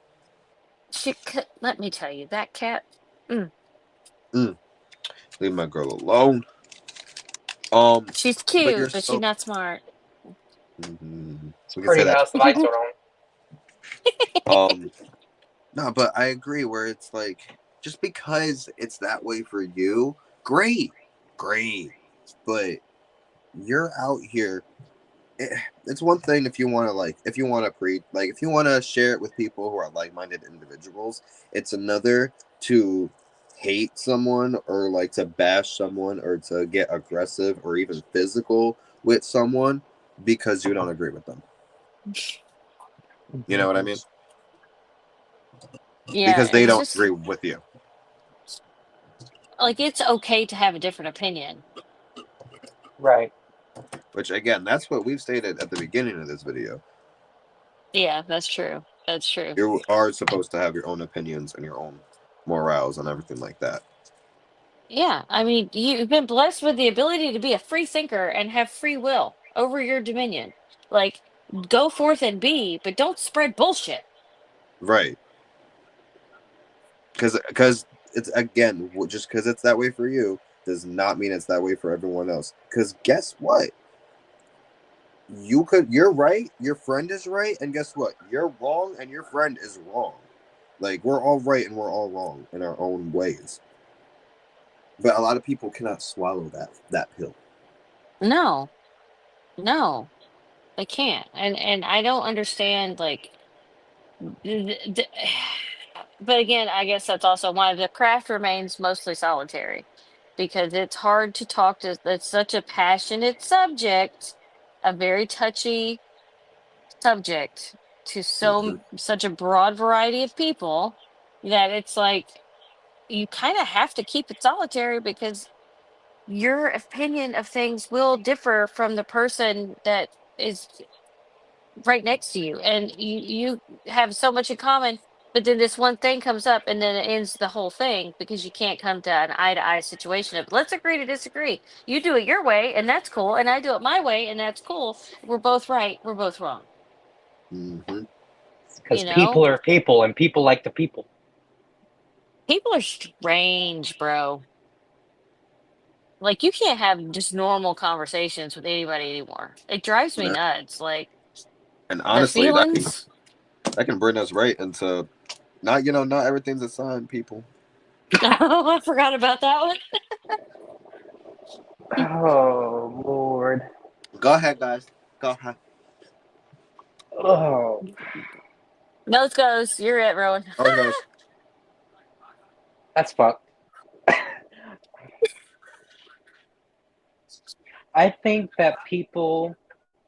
Let me tell you, that cat. Mm, Mm, leave my girl alone. she's But you're cute, but she's so. not smart. It's We can say pretty that. house. The lights are on. Um, no, but I agree. Where it's like, just because it's that way for you, great, great. But you're out here. It's one thing if you want to if you want to if you want to share it with people who are like-minded individuals. It's another to hate someone or like to bash someone or to get aggressive or even physical with someone because you don't agree with them. You know what I mean? Yeah, Because they it's don't just agree with you. like it's okay to have a different opinion. Right. Which again, that's what we've stated at the beginning of this video. Yeah, that's true. That's true. You are supposed to have your own opinions and your own morals and everything like that. Yeah, I mean, you've been blessed with the ability to be a free thinker and have free will over your dominion. Like, go forth and be, but don't spread bullshit. Right. Because it's again just because it's that way for you does not mean it's that way for everyone else. Because guess what? You're right, your friend is right, and guess what? You're wrong and your friend is wrong. Like we're all right and we're all wrong in our own ways. But a lot of people cannot swallow that pill. No, no, they can't. And I don't understand like but again, I guess that's also why the craft remains mostly solitary because it's hard to talk to it's such a passionate subject a very touchy subject to Mhm. such a broad variety of people that it's like you kind of have to keep it solitary because your opinion of things will differ from the person that is right next to you, and you have so much in common, but then this one thing comes up and then it ends the whole thing because you can't come to an eye-to-eye situation of let's agree to disagree. You do it your way and that's cool, and I do it my way and that's cool. We're both right, we're both wrong. Mhm. Because You know, people are people, and people like the people. people are strange, bro. Like you can't have just normal conversations with anybody anymore. It drives me Yeah. nuts. Like And the honestly, feelings. that can bring us right into not everything's a sign, people. Oh, I forgot about that one. Oh Lord. Go ahead, guys. Go ahead. Oh, Nose goes. You're it, Rowan. Oh, goes. that's fucked. I think that people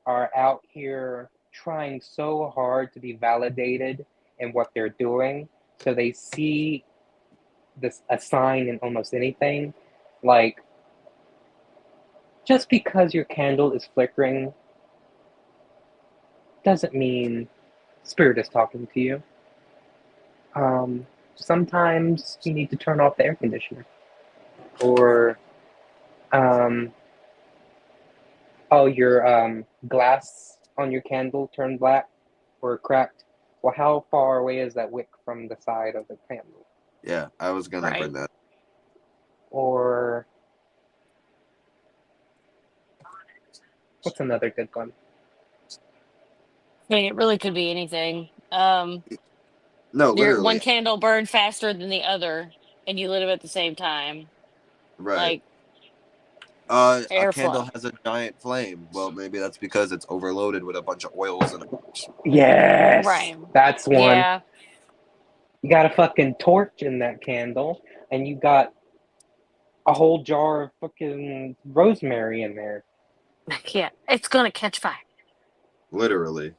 are out here trying so hard to be validated in what they're doing, so they see this a sign in almost anything. Like, just because your candle is flickering doesn't mean spirit is talking to you. Sometimes you need to turn off the air conditioner, or um, oh, your glass on your candle turned black or cracked. Well, how far away is that wick from the side of the candle? Yeah, I was gonna bring Right. that. Or what's another good one? I mean, it really could be anything. No, Your one literally. candle burned faster than the other, and you lit them at the same time. Right. Like A candle airflow. has a giant flame. Well, maybe that's because it's overloaded with a bunch of oils and. Yes, Right. that's one. Yeah. You got a fucking torch in that candle, and you got a whole jar of fucking rosemary in there. Yeah. It's gonna catch fire. Literally.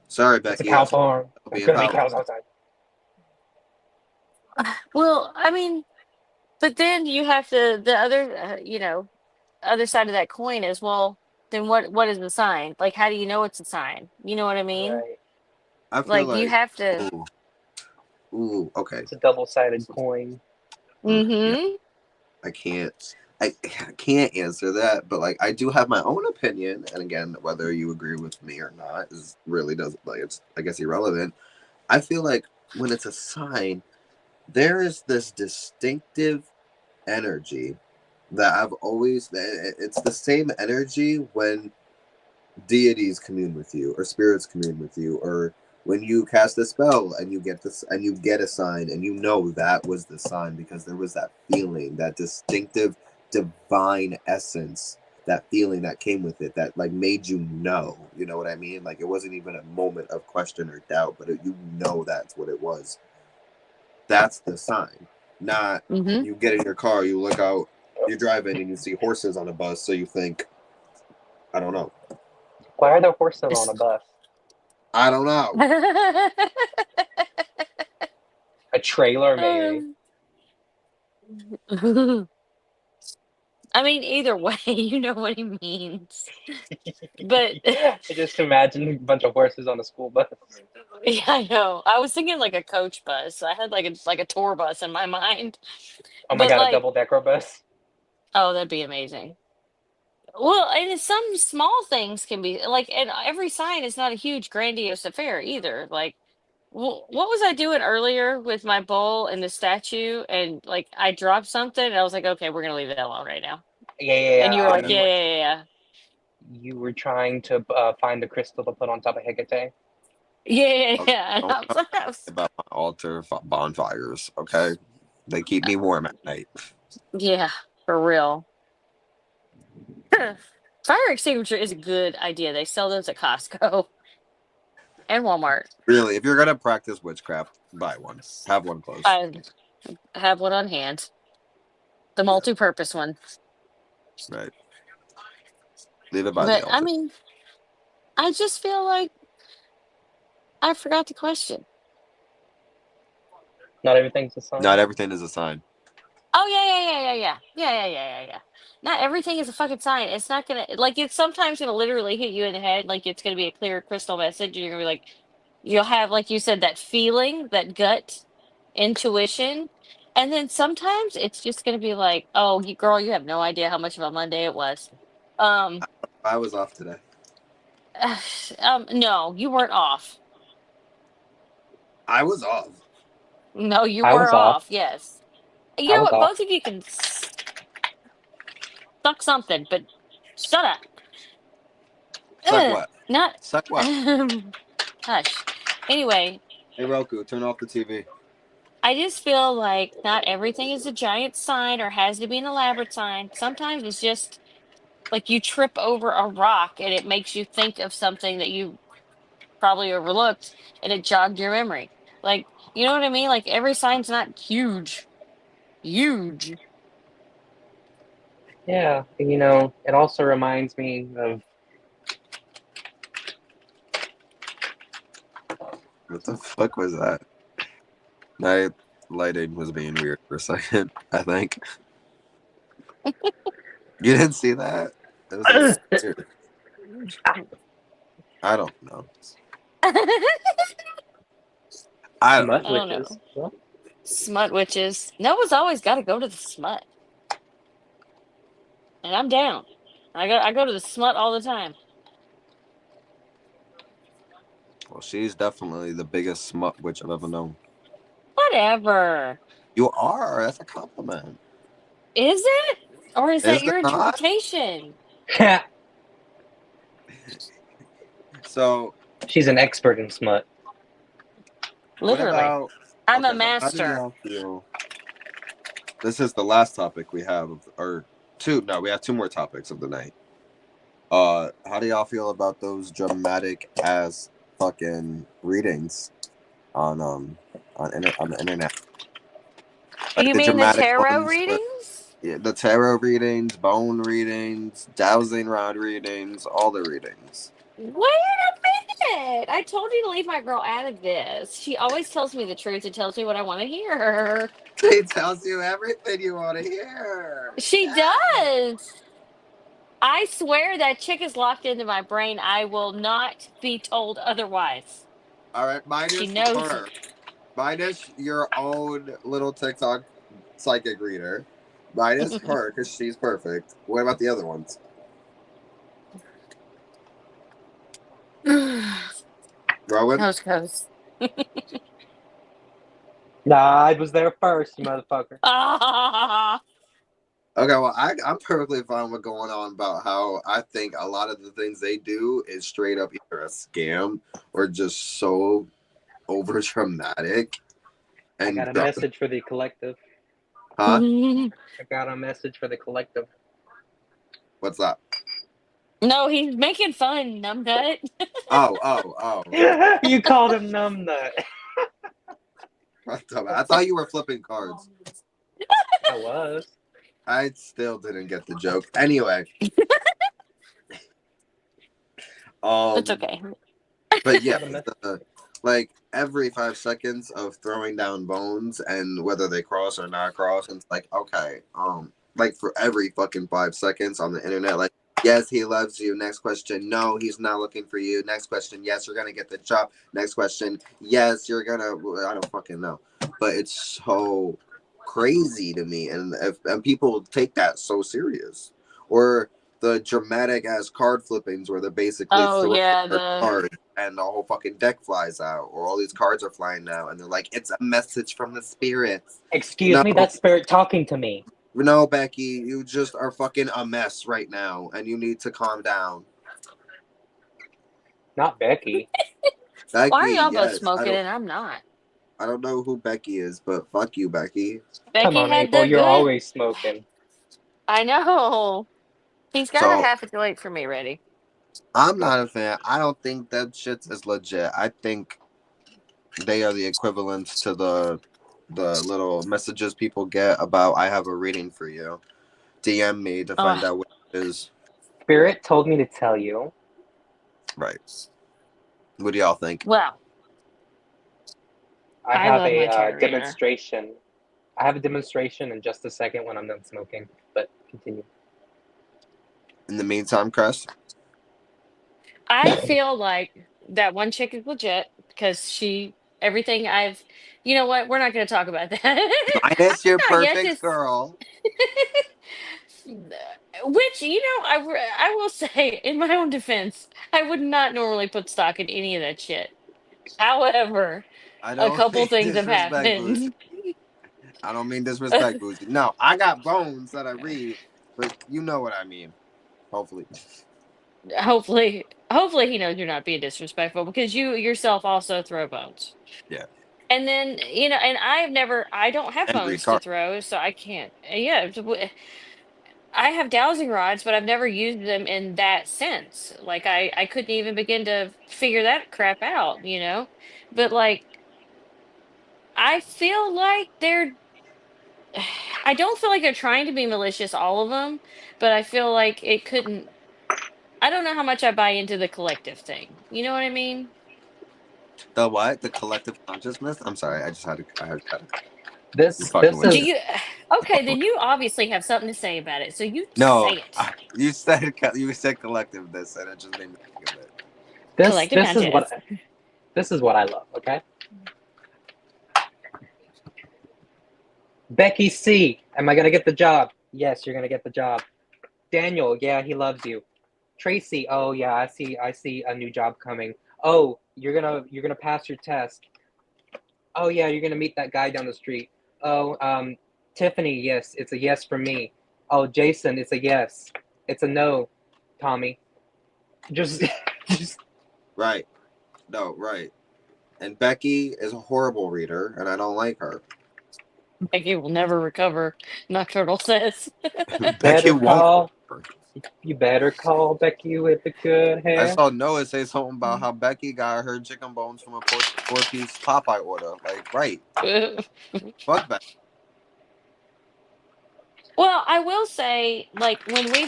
Sorry, It's a Becky. cow Yes, farm. There's being gonna be powerful. cows outside. Well, I mean, but then you have to the other, other side of that coin is well. Then what is the sign? Like, how do you know it's a sign? You know what I mean? Right. I feel Like you like. have to. Ooh, ooh. Okay. It's a double-sided coin. Yeah. Mm-hmm. I can't. I can't answer that, but like I do have my own opinion, and again, whether you agree with me or not is really doesn't like it's I guess irrelevant. I feel like when it's a sign, there is this distinctive energy that I've always. It's the same energy when deities commune with you or spirits commune with you or when you cast a spell and you get this and you get a sign and you know that was the sign because there was that feeling, that distinctive divine essence, that feeling that came with it that like made you know what I mean, like it wasn't even a moment of question or doubt, but you know that's what it was. That's the sign. Not Mm-hmm. you get in your car, you look out, you're driving and you see horses on a bus, so you think, I don't know. Why are there horses on a bus? I don't know. A trailer, maybe. Um, I mean, either way, you know what he means. But I just imagine a bunch of horses on a school bus. yeah, I know. I was thinking like a coach bus. I had like a tour bus in my mind. Oh my But god, a like, double-decker bus. oh, that'd be amazing. Well, and some small things can be like, and every sign is not a huge grandiose affair either. Like, what was I doing earlier with my bowl and the statue? And like, I dropped something, and I was like, okay, we're gonna leave that alone right now. Yeah, yeah, And you were yeah. like, yeah, yeah, yeah, You were trying to find the crystal to put on top of Hecate. yeah, yeah, yeah, Okay, yeah. And don't I was, talk I was, about my altar bonfires, okay? They keep me warm at night. yeah, for real. Fire extinguisher is a good idea. They sell those at Costco and Walmart. Really, if you're gonna practice witchcraft, buy one. Have one close. I have one on hand, the Yeah, multi-purpose one. right. Leave it by the But I altar. mean, I just feel like I forgot the question. Not everything's a sign. Not everything is a sign. Oh yeah. Not everything is a fucking sign. It's not gonna like it's sometimes gonna literally hit you in the head, like it's gonna be a clear crystal message, and you're gonna be like, you'll have like you said that feeling, that gut intuition, and then sometimes it's just gonna be like, oh, you girl, you have no idea how much of a Monday it was. Um, I was off today. no, you weren't off. I was off. No, you I were was off. off. Yes. You I know was what? off. Both of you can suck something, but shut up. Suck what? Not. Suck what? Hush. Anyway, Hey Roku, turn off the TV. I just feel like not everything is a giant sign or has to be an elaborate sign. Sometimes it's just like you trip over a rock and it makes you think of something that you probably overlooked and it jogged your memory. Like, you know what I mean? Like every sign's not huge. Huge. Yeah, it also reminds me of. What the fuck was that? My lighting was being weird for a second, I think. You didn't see that? It was like weird. I don't know. I don't Smut I know. don't witches. know. What? Smut witches. Noah's always got to go to the smut. And I'm down. I go to the smut all the time. Well, she's definitely the biggest smut witch I've ever known. Whatever. You are. That's a compliment. Is it? Or is that Is it your not? interpretation? So, She's an expert in smut. what Literally. about? I'm a Okay, now how do master. y'all feel? This is the last topic we have, or two. No, we have two more topics of the night. How do y'all feel about those dramatic ass fucking readings on the internet? Like You the mean the dramatic tarot ones with readings? the tarot readings, bone readings, dowsing rod readings, all the readings. Wait a minute. I told you to leave my girl out of this. She always tells me the truth and tells me what I want to hear. She tells you everything you want to hear. She Yeah. does. I swear that chick is locked into my brain. I will not be told otherwise. All right, She minus knows her. it. Minus your own little TikTok psychic reader. Minus her because she's perfect. What about the other ones? Rowan? Coast coast. Nah, I was there first, you motherfucker. Ah, Okay, well, I'm perfectly fine with going on about how I think a lot of the things they do is straight up either a scam or just so over dramatic. I And got a message for the collective. huh? I got a message for the collective. What's that? no, he's making fun, numbnut. Oh. You called him numbnut. I thought you were flipping cards. I was. I still didn't get the joke. Anyway. It's okay. But yeah, Got a message. like every 5 seconds of throwing down bones and whether they cross or not cross, and it's like, okay, like for every fucking 5 seconds on the internet, like, yes, he loves you. Next question, no, he's not looking for you. Next question, yes, you're gonna get the job. Next question, yes, you're gonna. I don't fucking know, but it's so crazy to me, and people take that so serious, or the dramatic ass card flippings where they're basically Oh throwing yeah, their the card and the whole fucking deck flies out, or all these cards are flying out, and they're like, "It's a message from the spirits." Excuse No, me, that's spirit talking to me. no, Becky, you just are fucking a mess right now, and you need to calm down. Not Becky. why are Becky, y'all both yes, smoking and I'm not? I don't know who Becky is, but fuck you, Becky. Come Becky on, had April, the you're good. always smoking. I know. He's got a So half a joint for me ready. I'm not a fan. I don't think that shit is legit. I think they are the equivalents to the little messages people get about I have a reading for you. DM me to find Ugh. out what it is. Spirit told me to tell you Right. What do y'all think? Well, I I have love my a tartiner. demonstration. I have a demonstration in just a second when I'm done smoking. But continue. In the meantime, Chris. I feel like that one chick is legit because everyththing you know what? We're not going to talk about that. Minus your I'm not yet perfect girl. Which, I will say, in my own defense, I would not normally put stock in any of that shit. However, I a don't couple mean things have disrespect, Boozy. happened. I don't mean disrespect, Boozy. No, I got bones that I read, but you know what I mean. Hopefully. Hopefully he knows you're not being disrespectful because you yourself also throw bones. Yeah. And then, and I don't have And read bones to cards. throw, so I can't. Yeah, I have dowsing rods, but I've never used them in that sense. Like I couldn't even begin to figure that crap out, But like I feel like I don't feel like they're trying to be malicious, all of them, but I feel like it couldn't. I don't know how much I buy into the collective thing. You know what I mean? The what? The collective consciousness? I'm sorry. I had to. I'm This fucking this with Do you. is you? Okay, then you obviously have something to say about it. So you No, say it. you said collectiveness, and it just made me think of it. this Collective this is what conscious. this is what I love. Okay, Becky C. Am I gonna get the job? Yes, you're gonna get the job. Daniel. Yeah, he loves you. Tracy. Oh yeah, I see a new job coming. Oh, you're gonna pass your test. Oh yeah, you're gonna meet that guy down the street. Oh, Tiffany. Yes, it's a yes for me. Oh, Jason. It's a yes. It's a no, Tommy. Just just Right. No, right. And Becky is a horrible reader, and I don't like her. Becky will never recover, Nocturnal says. Becky better won't. call. You better call Becky with the good I hair. saw Noah say something about how Becky got her chicken bones from a four-piece Popeye order. Like, right. Fuck Becky. Well, I will say, like, when we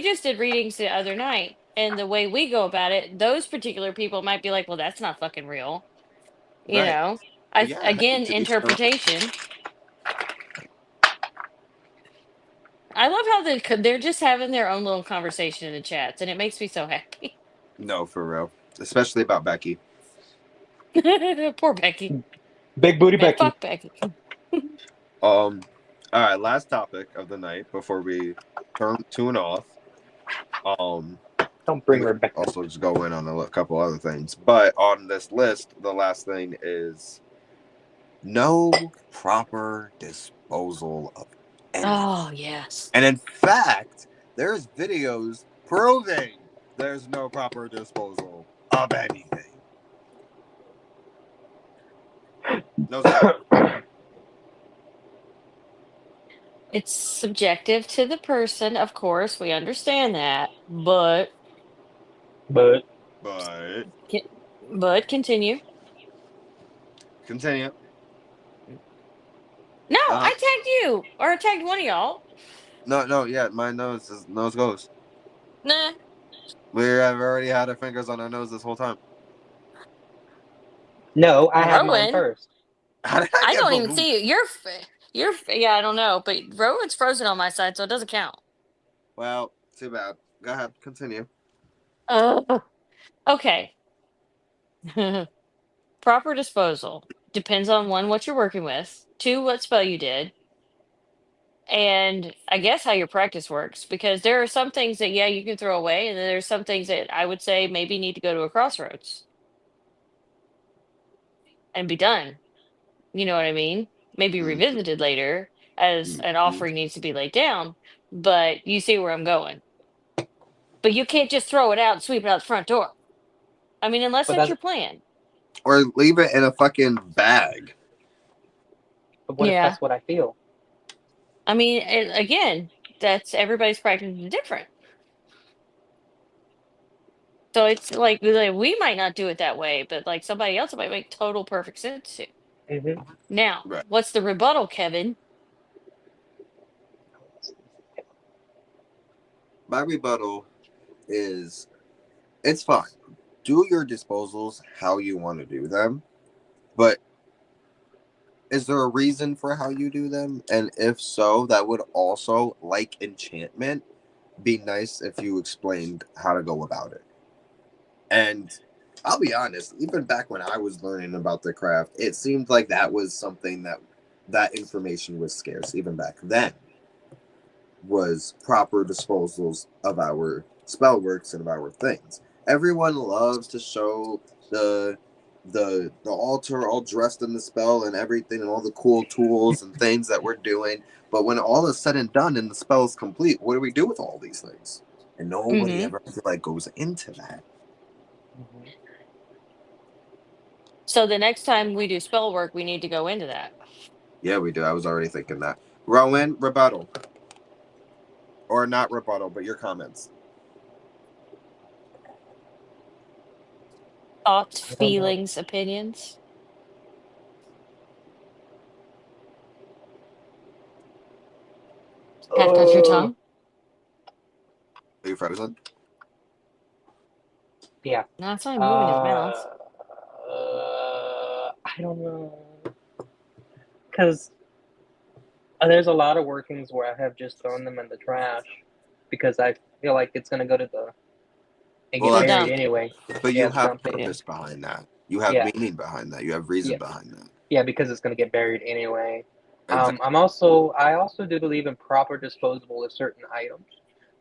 just did readings the other night, and the way we go about it, those particular people might be like, well, that's not fucking real. You Right. know, But yeah, hey, again, to each their own. interpretation. I love how they're just having their own little conversation in the chats, and it makes me so happy. No, for real. Especially about Becky. Poor Becky. Big booty Man, Becky. fuck Becky. All right, last topic of the night before we tune off. Don't And bring we can Rebecca. also just go in on a couple other things. But on this list, the last thing is no proper disposal of anything. Oh yes. And in fact, there's videos proving there's no proper disposal of anything. No, sir. It's subjective to the person, of course. We understand that, but But But Ca- but continue. continue. No, Uh huh. I tagged you or I tagged one of y'all. No, yeah, my nose goes. Nah, We have already had our fingers on our nose this whole time. no, I had mine Rowan. first. How did I I get don't even balloons? see you. Yeah, I don't know, but Rowan's frozen on my side, so it doesn't count. Well, too bad. Go ahead, continue. Uh, okay. Proper disposal depends on one, what you're working with, two, what spell you did, and I guess how your practice works. Because there are some things that yeah you can throw away, and then there's some things that I would say maybe need to go to a crossroads and be done. You know what I mean? Maybe Mm-hmm. revisited later as an offering needs to be laid down, but you see where I'm going. But you can't just throw it out and sweep it out the front door. I mean, unless But that's that's your plan. Or leave it in a fucking bag. but what if Yeah. that's what I feel? I mean, and again, that's everybody's practice is different. So it's like we might not do it that way, but like somebody else it might make total perfect sense to. Hmm. Now, Right. what's the rebuttal, Kevin? My rebuttal is it's fine. do your disposals how you want to do them, but is there a reason for how you do them? And if so, that would also, like enchantment, be nice if you explained how to go about it. And I'll be honest, even back when I was learning about the craft, it seemed like that was something that information was scarce. Even back then, was proper disposals of our spell works and of our things. Everyone loves to show the altar all dressed in the spell and everything and all the cool tools and things that we're doing. But when all is said and done and the spell is complete, what do we do with all these things? And nobody ever I feel like goes into that. Mhm. So the next time we do spell work, we need to go into that. Yeah, we do. I was already thinking that. Rowan, rebuttal. Or not rebuttal, but your comments. Thoughts, I don't know. feelings, opinions. Cat got your Oh, tongue? Are you frozen? yeah. No, it's not moving his Uh, mouth. I don't know. Because there's a lot of workings where I have just thrown them in the trash because I feel like it's going to go to the and Well, get The that's buried dump. anyway. but Yeah, you the have dump it. Yeah. purpose behind that. You have Yeah, meaning behind that. You have reason yeah, behind that. yeah, because it's going to get buried anyway. Exactly. I also do believe in proper disposable of certain items.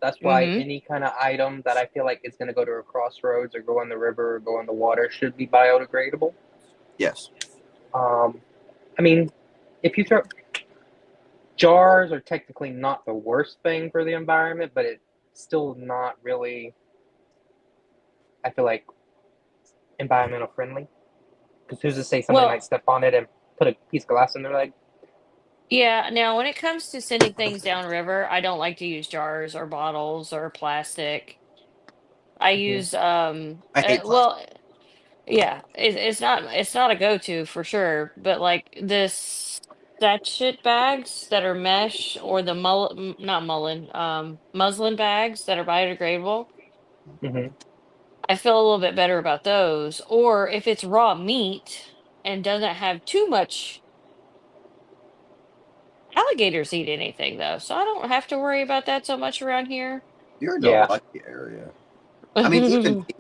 That's why Mm-hmm. any kind of item that I feel like is going to go to a crossroads or go in the river or go in the water should be biodegradable. Yes. Um, I mean, if you throw jars are technically not the worst thing for the environment, but it's still not really, I feel like, environmental friendly. Because who's to say somebody Well, might step on it and put a piece of glass in their leg? yeah. Now, when it comes to sending things downriver, I don't like to use jars or bottles or plastic. I Mm-hmm. use I hate plastic. well, yeah, it's not a go-to for sure, but like this sachet bags that are mesh or the not mullen, muslin bags that are biodegradable. Mm-hmm. I feel a little bit better about those. Or if it's raw meat and doesn't have too much, alligators eat anything though, so I don't have to worry about that so much around here. You're in a Yeah. lucky area. I mean, even me,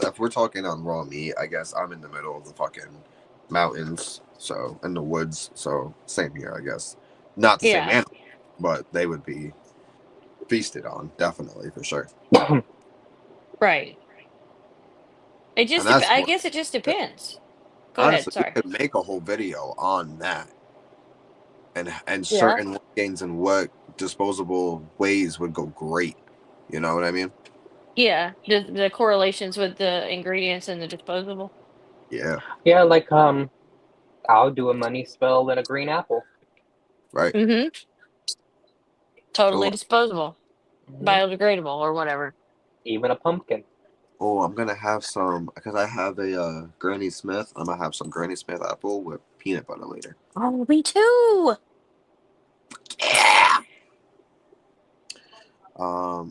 if we're talking on raw meat, I guess I'm in the middle of the fucking mountains, so in the woods, so same here, I guess. Not the same Yeah, animal, but they would be feasted on, definitely for sure. right. It And just that's I what guess it just depends. Go ahead, honestly we sorry. could make a whole video on that and Yeah. certain gains and what disposable ways would go great. You know what I mean? Yeah, the correlations with the ingredients in the disposable. Yeah, Yeah, like I'll do a money spell and a green apple. right. Mm-hmm. Totally Oh, disposable, Mm-hmm. biodegradable, or whatever. Even a pumpkin. oh, I'm gonna have some because I have a Granny Smith. I'm gonna have some Granny Smith apple with peanut butter later. Oh, me too. Yeah.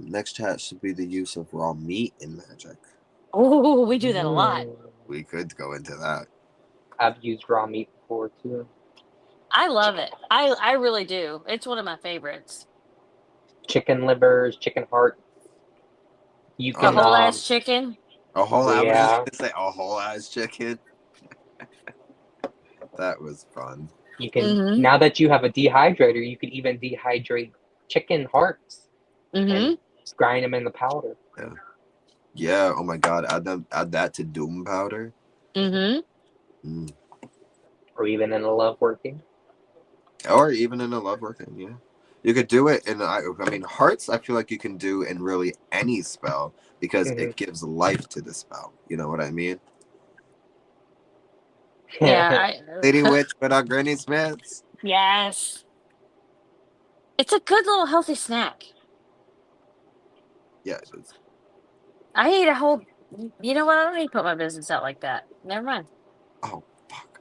Next chat should be the use of raw meat in magic. Oh, we do that a lot. Mm. We could go into that. I've used raw meat before too. I love it. I really do. It's one of my favorites. Chicken livers, chicken heart. You A Oh, can no. whole ass chicken. A whole, I was just yeah, gonna say a whole ass chicken. That was fun. you can Mm-hmm. now that you have a dehydrator, you can even dehydrate chicken hearts and Mm-hmm. grind them in the powder. Yeah. Yeah. Oh my god. Add that to Doom powder. Mm-hmm. Mm. Or even in a love working. Or even in a love working. Yeah. You could do it in. I mean, hearts. I feel like you can do in really any spell because Mm-hmm. it gives life to the spell. You know what I mean? Yeah, Lady I Witch with our Granny Smiths. yes. It's a good little healthy snack. Yeah, it is. I ate a whole you know what? I don't need to put my business out like that. Never mind. Oh fuck.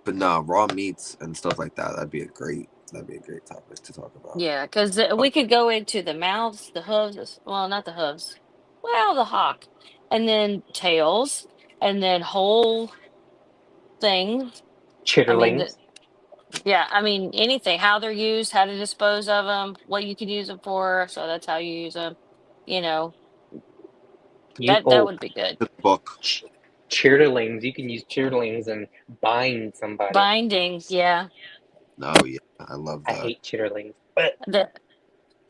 But nah, raw meats and stuff like that. That'd be a great. That'd be a great topic to talk about. Yeah, because we could go into the mouths, the hooves. Well, not the hooves. Well, the hock, and then tails, and then whole things. I mean, Chitterlings. yeah. I mean, anything. How they're used, how to dispose of them, what you could use them for. So that's how you use them. You know, You that would be good. The book. ch- chitterlings. You can use chitterlings and bind somebody. Binding. Yeah. Oh yeah, I love I that. hate chitterlings. But The.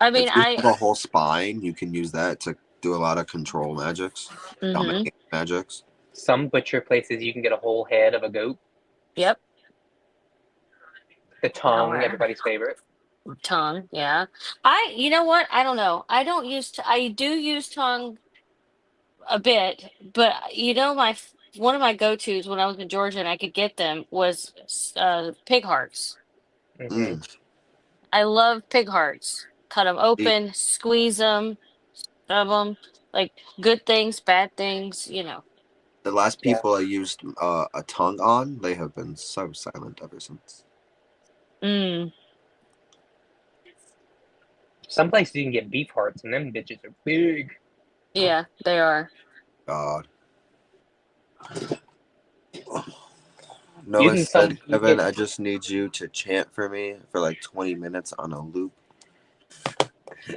I mean, If you have a whole spine, you can use that to do a lot of control magics, Mm-hmm. dominating magics. some butcher places you can get a whole head of a goat. Yep. The tongue, However, everybody's favorite. tongue. Yeah. You know what? I don't know. I don't use, I do use tongue a bit, but one of my go-tos when I was in Georgia and I could get them was pig hearts. Hmm. Mm. I love pig hearts. Cut them The, open, squeeze them, rub them, like good things, bad things, you know. the last Yeah. people I used a tongue on, they have been so silent ever since. Mm, Some places you can get beef hearts, and them bitches are big. yeah, they are. God. Noah Using said, some, you Kevin, get. I just need you to chant for me for like 20 minutes on a loop.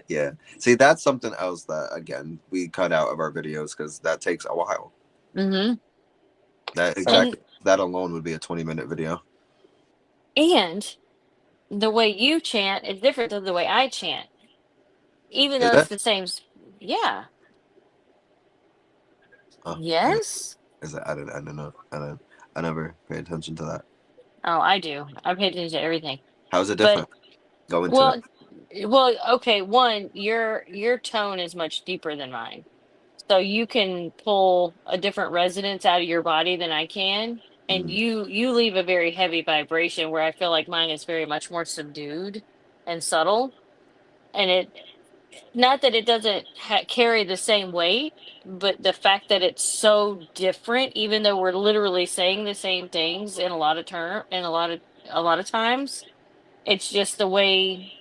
Yeah. See, that's something else that, again, we cut out of our videos because that takes a while. Mm-hmm. That And exactly, that alone would be a 20-minute video. and the way you chant is different than the way I chant, even Is though it's it? the same. Yeah. Oh, Yes. is it? I didn't know. I never paid attention to that. Oh, I do. I pay attention to everything. How's it But different? Go into it. well, okay. One, your tone is much deeper than mine, so you can pull a different resonance out of your body than I can, and Mm. you leave a very heavy vibration where I feel like mine is very much more subdued and subtle, and it not that it doesn't carry the same weight, but the fact that it's so different, even though we're literally saying the same things in a lot of times, it's just the way,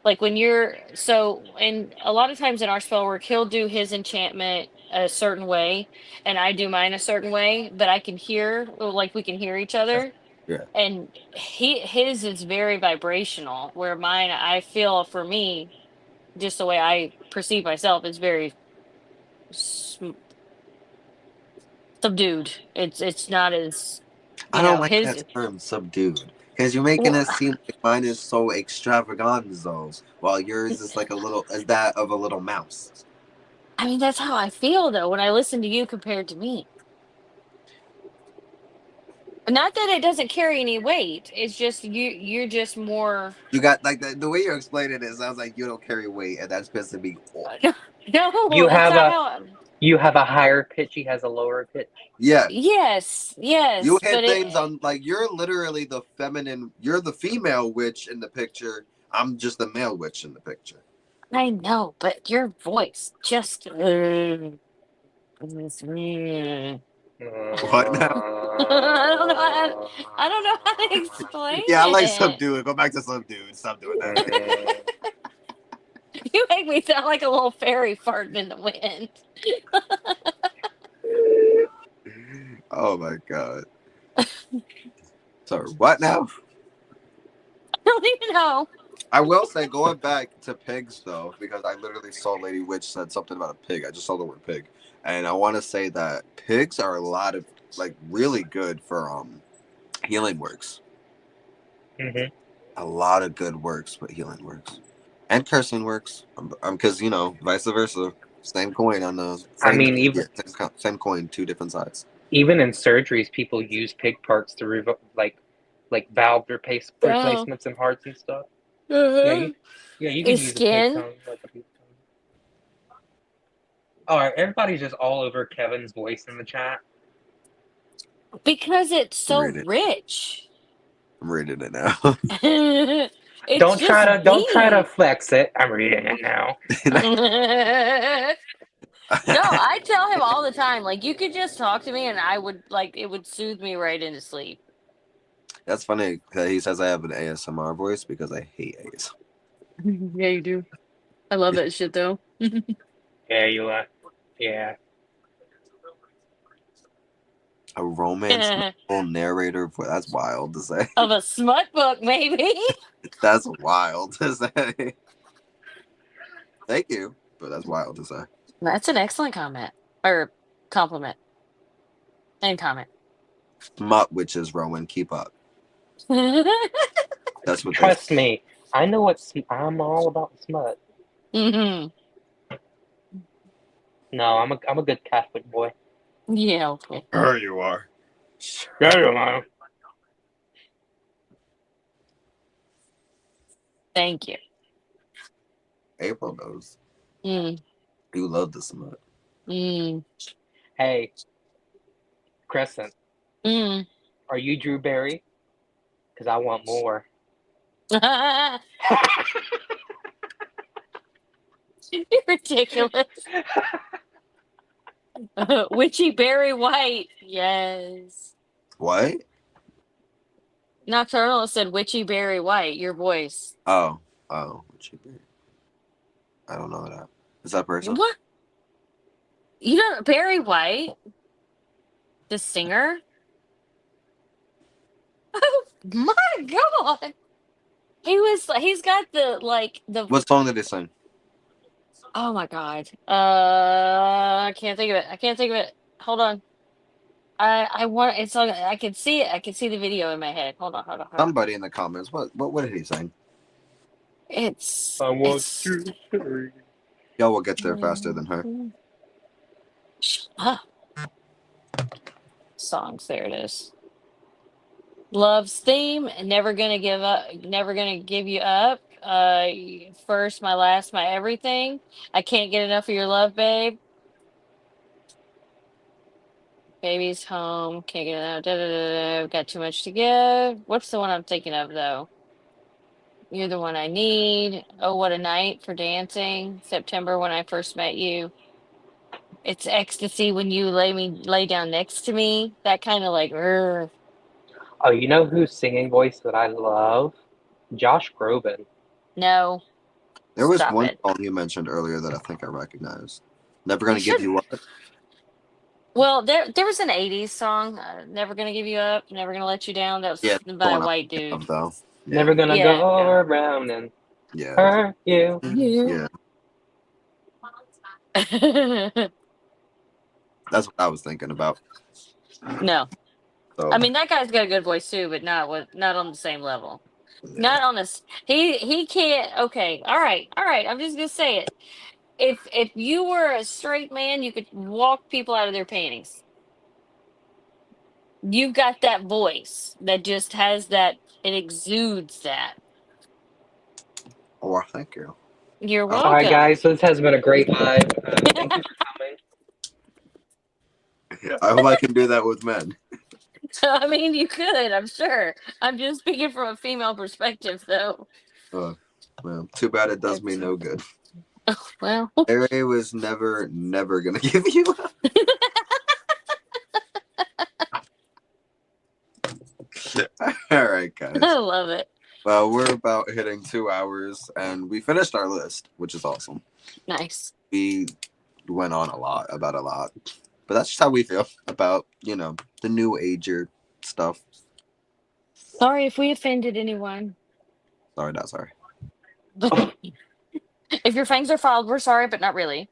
like when you're so, and a lot of times in our spell work, he'll do his enchantment a certain way, and I do mine a certain way, but I can hear, like we can hear each other. Yeah. And his is very vibrational, where mine, I feel for me, just the way I perceive myself, is very sm- subdued. It's not as, I you don't know, like his. that term, subdued, because you're making Well, it seem like mine is so extravaganza, while yours is like a little, is that of a little mouse. I mean, that's how I feel though when I listen to you compared to me. Not that it doesn't carry any weight. It's just you're just more. You got like the way you're explaining it sounds like you don't carry weight, and that's pissing me off. No, You that's have not a how. you have a higher pitch. He has a lower pitch. Yeah, Yes, you yes, hit but things it. on like you're literally the feminine. You're the female witch in the picture. I'm just the male witch in the picture. I know, but your voice just. What now? I don't know how. I don't know how to explain Yeah, I like it. subdued. Go back to subdued. Stop doing that. You make me sound like a little fairy farting in the wind. Oh my god. Sorry, what now? I don't even know. I will say, going back to pigs though, because I literally saw Lady Witch said something about a pig. I just saw the word pig, and I want to say that pigs are a lot of like really good for healing works. Hmm. A lot of good works, but healing works and cursing works. Because vice versa, same coin on the I same mean, even same coin, two different sides. even in surgeries, people use pig parts to like valve Oh. replacements and hearts and stuff. Yeah, Uh-huh. you could Is use a pig skin tongue like a pig tongue. All right, everybody's just all over Kevin's voice in the chat. because it's I'm so reading. rich. I'm reading it now. It's just Don't try to deep. flex it. I'm reading it now. No, I tell him all the time, like you could just talk to me and I would like it would soothe me right into sleep. That's funny that he says I have an ASMR voice because I hate ASMR. Yeah, you do. I love that shit though. Yeah, you are. Yeah. A romance novel narrator voice. That's wild to say. Of a smut book, maybe. That's wild to say. Thank you, but that's wild to say. That's an excellent comment or compliment and comment. Smut witches, Rowan, keep up. That's what they. Trust me, I know I'm all about smut. Hmm. No, I'm a good Catholic boy. Yeah. Okay. Sure you are. Yeah, you are. Thank you. April knows. Mm. You love the smut. Mm. Hey, Crescent, Mm. are you Drew Barry? Because I want more. You're ridiculous. Witchy Berry White. Yes. What? Nocturnal said Witchy Berry White, your voice. Oh. What you be? I don't know that. Is that person? What? You don't Barry White? The singer? Oh my god. He's got the What song did they sing? oh my god. I can't think of it. I can't think of it. Hold on. I want it's on I can see it. I can see the video in my head. Hold on. Somebody in the comments. What did he sing? I want It's Drew Barry. Y'all will get there faster than her. Shut up. Songs, there it is. Love's theme, never gonna give up, never gonna give you up. First, my last, my everything. I can't get enough of your love, babe. Baby's home, can't get enough. Da, da, da, da. Got too much to give. What's the one I'm thinking of though? You're the one I need. Oh, what a night for dancing. September when I first met you. It's ecstasy when you lay down next to me. That kind of like, "Urgh." Oh, you know whose singing voice that I love? Josh Groban. No, There was stop one it. song you mentioned earlier that I think I recognized. Never You gonna give should. you up. Well, there was an '80s song, "Never Gonna Give You Up, Never Gonna Let You Down." That Yeah, was the by a one I'm white thinking dude. of though. Yeah, Never gonna Yeah, go no. around and yeah, hurt you. yeah. That's what I was thinking about. No, So I mean that guy's got a good voice too, but not on the same level. yeah. Not on this. He can't. Okay, all right. I'm just gonna say it. If you were a straight man, you could walk people out of their panties. You've got that voice that just has that. It exudes that. Oh, thank you. You're I, All right, welcome. guys, this has been a great live. Thank you for coming. I hope I can do that with men. I mean, you could, I'm sure. I'm just speaking from a female perspective, though. Well, too bad it does me It's no good. well, Larry was never gonna give you up. All right, guys. I love it. Well, we're about hitting 2 hours, and we finished our list, which is awesome. Nice. We went on about a lot, but that's just how we feel about the new ager stuff. Sorry if we offended anyone. Sorry, not sorry. If your fangs are filed, we're sorry, but not really.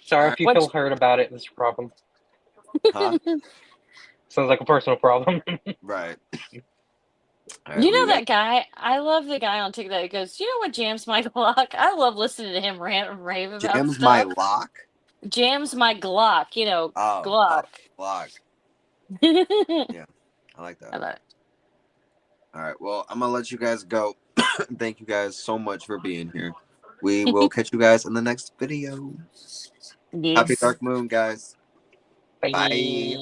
Sorry if you What? feel hurt about it. This problem Huh? sounds like a personal problem. Right. All right, You we know got that guy? I love the guy on TikTok that goes, "You know what jams my Glock?" I love listening to him rant and rave about Jams my stuff. lock. Jams my Glock, Oh, Glock. lock. I Yeah, I like that. love it. All right, well, I'm gonna let you guys go. Thank you guys so much for being here. We will catch you guys in the next video. Happy Yes. Dark Moon, guys. Bye. Bye.